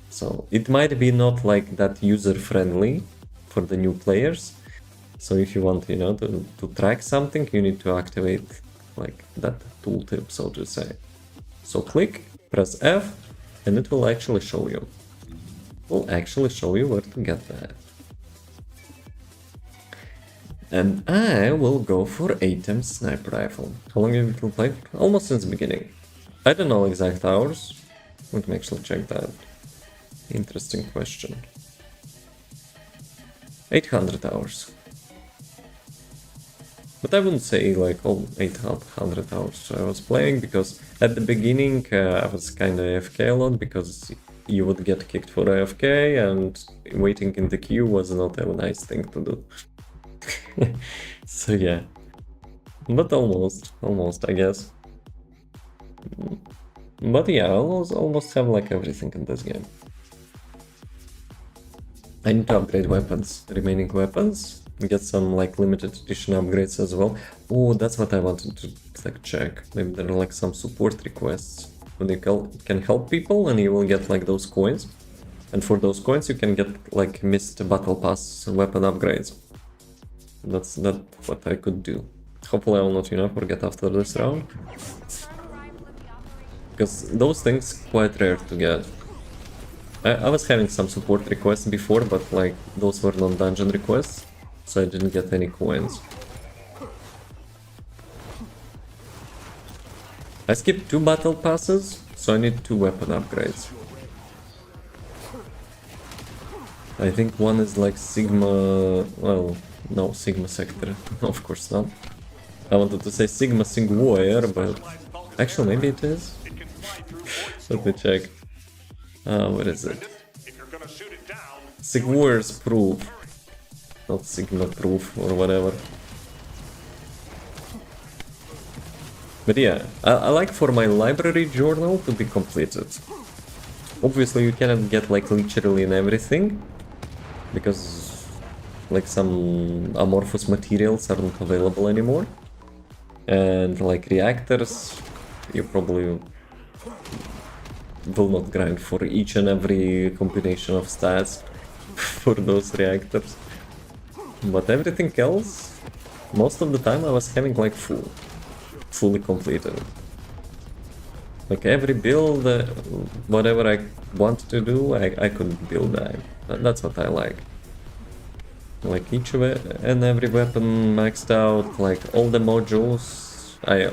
So it might be not like that user friendly for the new players. So if you want, you know, to track something, you need to activate like that tooltip, so to say. So click, press F, and it will actually show you. Will actually show you where to get that. And I will go for 8M sniper rifle. How long have you played? Almost since the beginning. I don't know exact hours. Let me actually check that. Interesting question. 800 hours. But I wouldn't say like all 800 hours I was playing, because at the beginning I was kinda AFK a lot, because you would get kicked for AFK and waiting in the queue was not a nice thing to do. So yeah, but almost I guess. But yeah, I almost have like everything in this game. I need to upgrade weapons, remaining weapons, get some like limited edition upgrades as well. Oh, that's what I wanted to like check. Maybe there are like some support requests when you can help people and you will get like those coins. And for those coins you can get like missed battle pass weapon upgrades. That's what I could do. Hopefully I will not, you know, forget after this round. Because those things quite rare to get. I was having some support requests before, but like those were non-dungeon requests, so I didn't get any coins. I skipped 2 battle passes, so I need 2 weapon upgrades. I think one is like Sigma... well, no, Sigma Sector, of course not. I wanted to say Sigma Warrior, but actually maybe it is. Let me check. What is it? Warrior's Proof. Not Sigma Proof or whatever. But yeah, I like for my library journal to be completed. Obviously you cannot get like literally in everything, because like some amorphous materials aren't available anymore. And like reactors, you probably will not grind for each and every combination of stats for those reactors. But everything else, most of the time I was having like fully completed. Like every build, whatever I wanted to do, I could build that. That's what I like. Like each and every weapon maxed out, like all the modules. I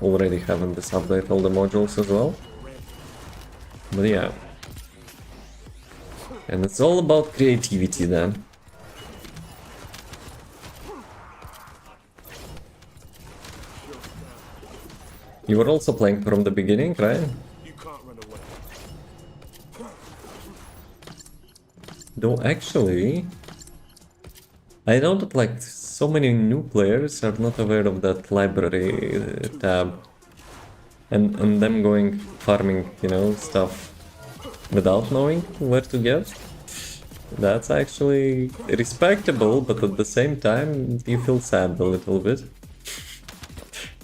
already have in this update all the modules as well. But yeah. And it's all about creativity then. You were also playing from the beginning, right? You can't run away. Though actually, I know that like so many new players are not aware of that library tab, and them going farming, you know, stuff without knowing where to get. That's actually respectable, but at the same time you feel sad a little bit.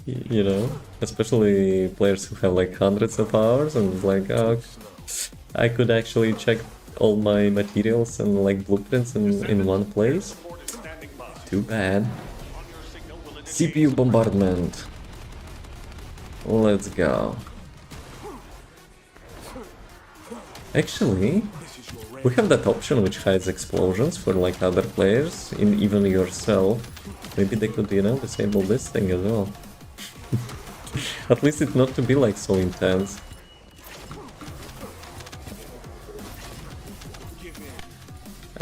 You know, especially players who have like hundreds of hours and it's like, oh, I could actually check all my materials and like blueprints in one place. Too bad. CPU bombardment. Let's go. Actually, we have that option which hides explosions for like other players, even yourself. Maybe they could, you know, disable this thing as well. At least it not to be like so intense.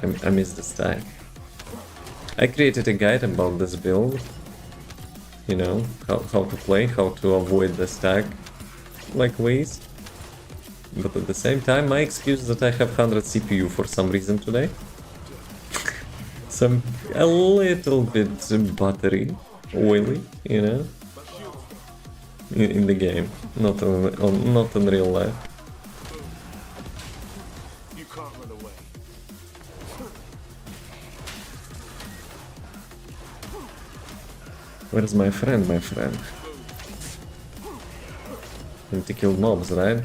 I missed the stack. I created a guide about this build. You know, how to play, how to avoid the stack like waste. But at the same time, my excuse is that I have 100 CPU for some reason today. So I'm a little bit battery oily, you know, in the game, not in real life. You can't run away. Where's my friend, my friend? Need to kill mobs, right?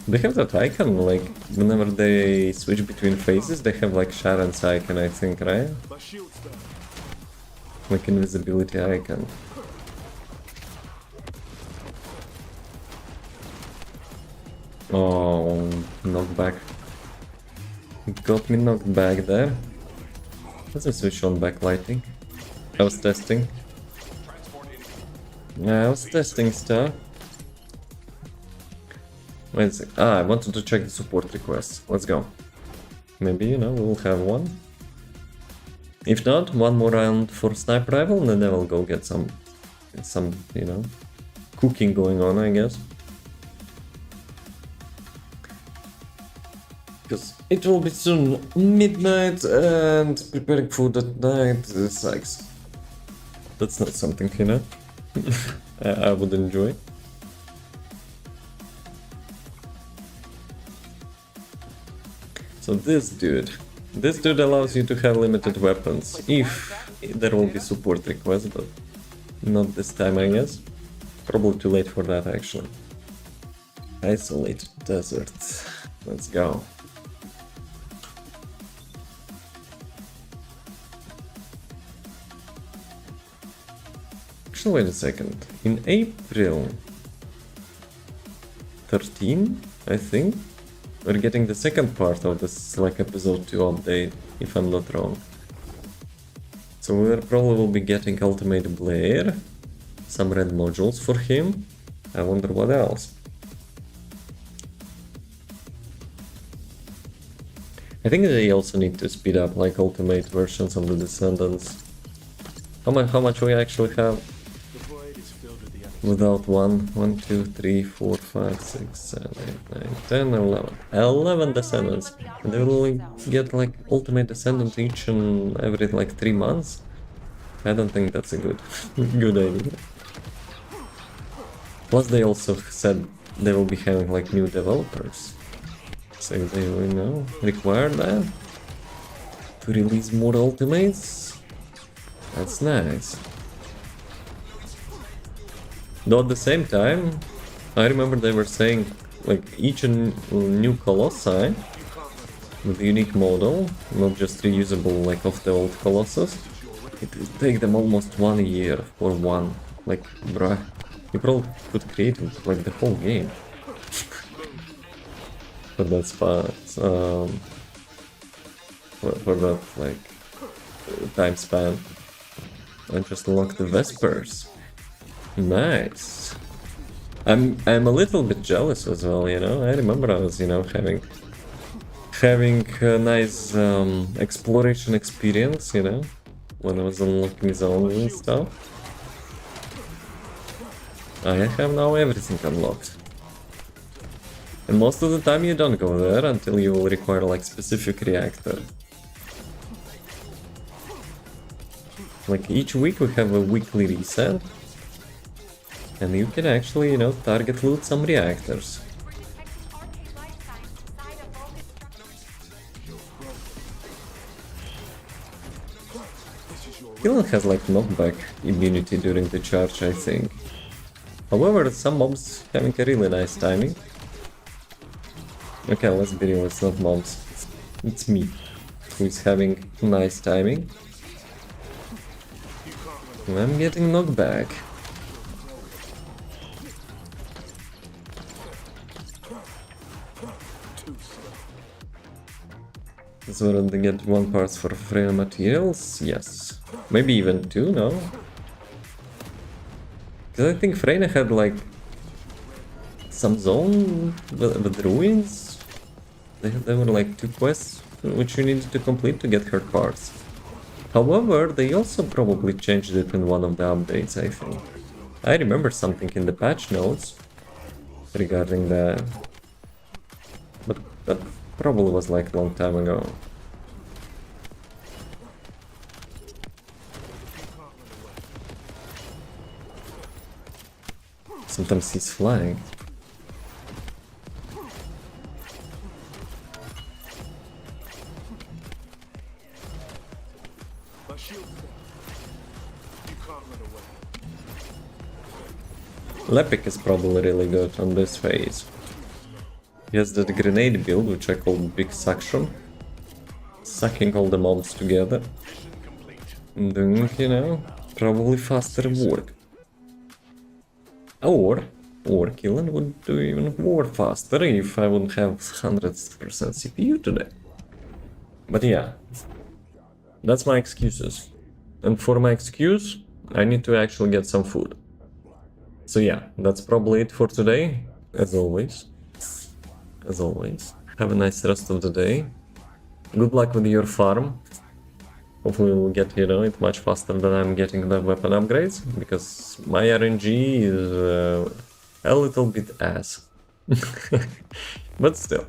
They have that icon, like, whenever they switch between phases, they have like Sharon's icon, I think, right? My shield's down. Like invisibility icon. Oh, knockback. Got me knocked back there. Let's switch on backlighting. I was testing. Yeah, I was testing stuff. Wait a sec. I wanted to check the support requests. Let's go. Maybe, you know, we'll have one. If not, one more round for sniper rifle, and then I will go get some, you know, cooking going on, I guess. Because it will be soon midnight, and preparing food at night sucks. That's not something, you know, I would enjoy. So this dude allows you to have limited weapons, if there will be support requests, but not this time, I guess. Probably too late for that, actually. Isolated desert. Let's go. Actually, wait a second. In April 13, I think, we're getting the second part of this like episode 2 update, if I'm not wrong. So we probably will be getting Ultimate Blair, some red modules for him. I wonder what else. I think they also need to speed up like ultimate versions of the Descendants. How much we actually have? The void is filled with the enemy. Without 1, 2, 3, 4, 5, 6, 7, 8, 9, 10, 11. 11 Descendants. And they will get like ultimate Descendant each and every like 3 months. I don't think that's a good idea. Plus they also said they will be having like new developers. So they will, you know, require that to release more ultimates. That's nice. Though at the same time, I remember they were saying like each new Colossi with a unique model, not just reusable like of the old Colossus, it will take them almost 1 year for one. Like, bruh, you probably could create like the whole game. For that spot, for that like time span. I just unlocked the Vespers. Nice. I'm a little bit jealous as well, you know. I remember I was, you know, having a nice exploration experience, you know, when I was unlocking zones and stuff. I have now everything unlocked. And most of the time you don't go there until you will require like specific reactor. Like each week we have a weekly reset. And you can actually, you know, target loot some reactors. Killen has like knockback immunity during the charge, I think. However, some mobs having a really nice timing. Okay, let's be real, it's not mobs. It's me who is having nice timing. And I'm getting knockback. So we're gonna get 1 part for free materials? Yes. Maybe even 2, no? Because I think Freyna had like some zone with ruins. There were like 2 quests which you needed to complete to get her parts. However, they also probably changed it in one of the updates, I think. I remember something in the patch notes regarding that. But that probably was like a long time ago. Sometimes he's flying. My shield fell. You can't run away. Lepic is probably really good on this phase. He has that grenade build, which I call Big Suction. Sucking all the mobs together. And doing, you know, probably faster work. Or Killen would do even more faster if I wouldn't have 100% CPU today. But yeah, that's my excuses. And for my excuse, I need to actually get some food. So yeah, that's probably it for today, as always. As always, have a nice rest of the day. Good luck with your farm. Hopefully we'll get, you know, it much faster than I'm getting the weapon upgrades, because my RNG is a little bit ass. But still.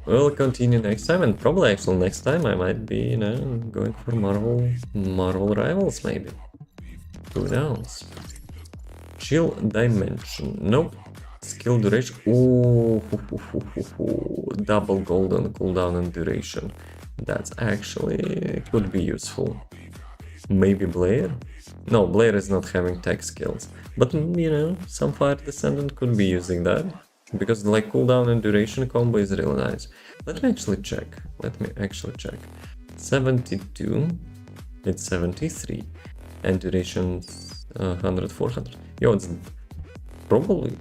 We'll continue next time, and probably actually next time I might be, you know, going for Marvel Rivals maybe. Who knows? Chill Dimension. Nope. Skill duration. Ooh, double golden cooldown and duration. That's actually could be useful. Maybe Blair? No, Blair is not having tech skills. But, you know, some Fire Descendant could be using that. Because like cooldown and duration combo is really nice. Let me actually check. 72. It's 73. and durations 100, 400. Yo, it's probably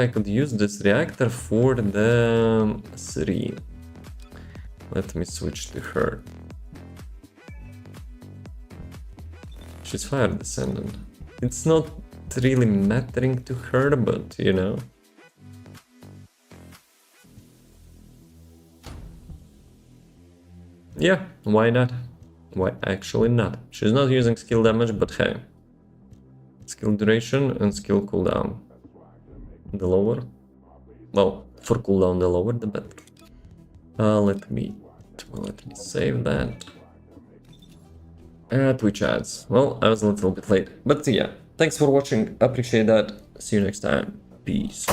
I could use this reactor for the 3. Let me switch to her. She's fire descendant. It's not really mattering to her, but you know. Yeah, why not? Why actually not? She's not using skill damage, but hey. Skill duration and skill cooldown. The lower? Well, for cooldown the lower the better. Let me save that. Twitch ads. Well, I was a little bit late. But yeah, thanks for watching. Appreciate that. See you next time. Peace.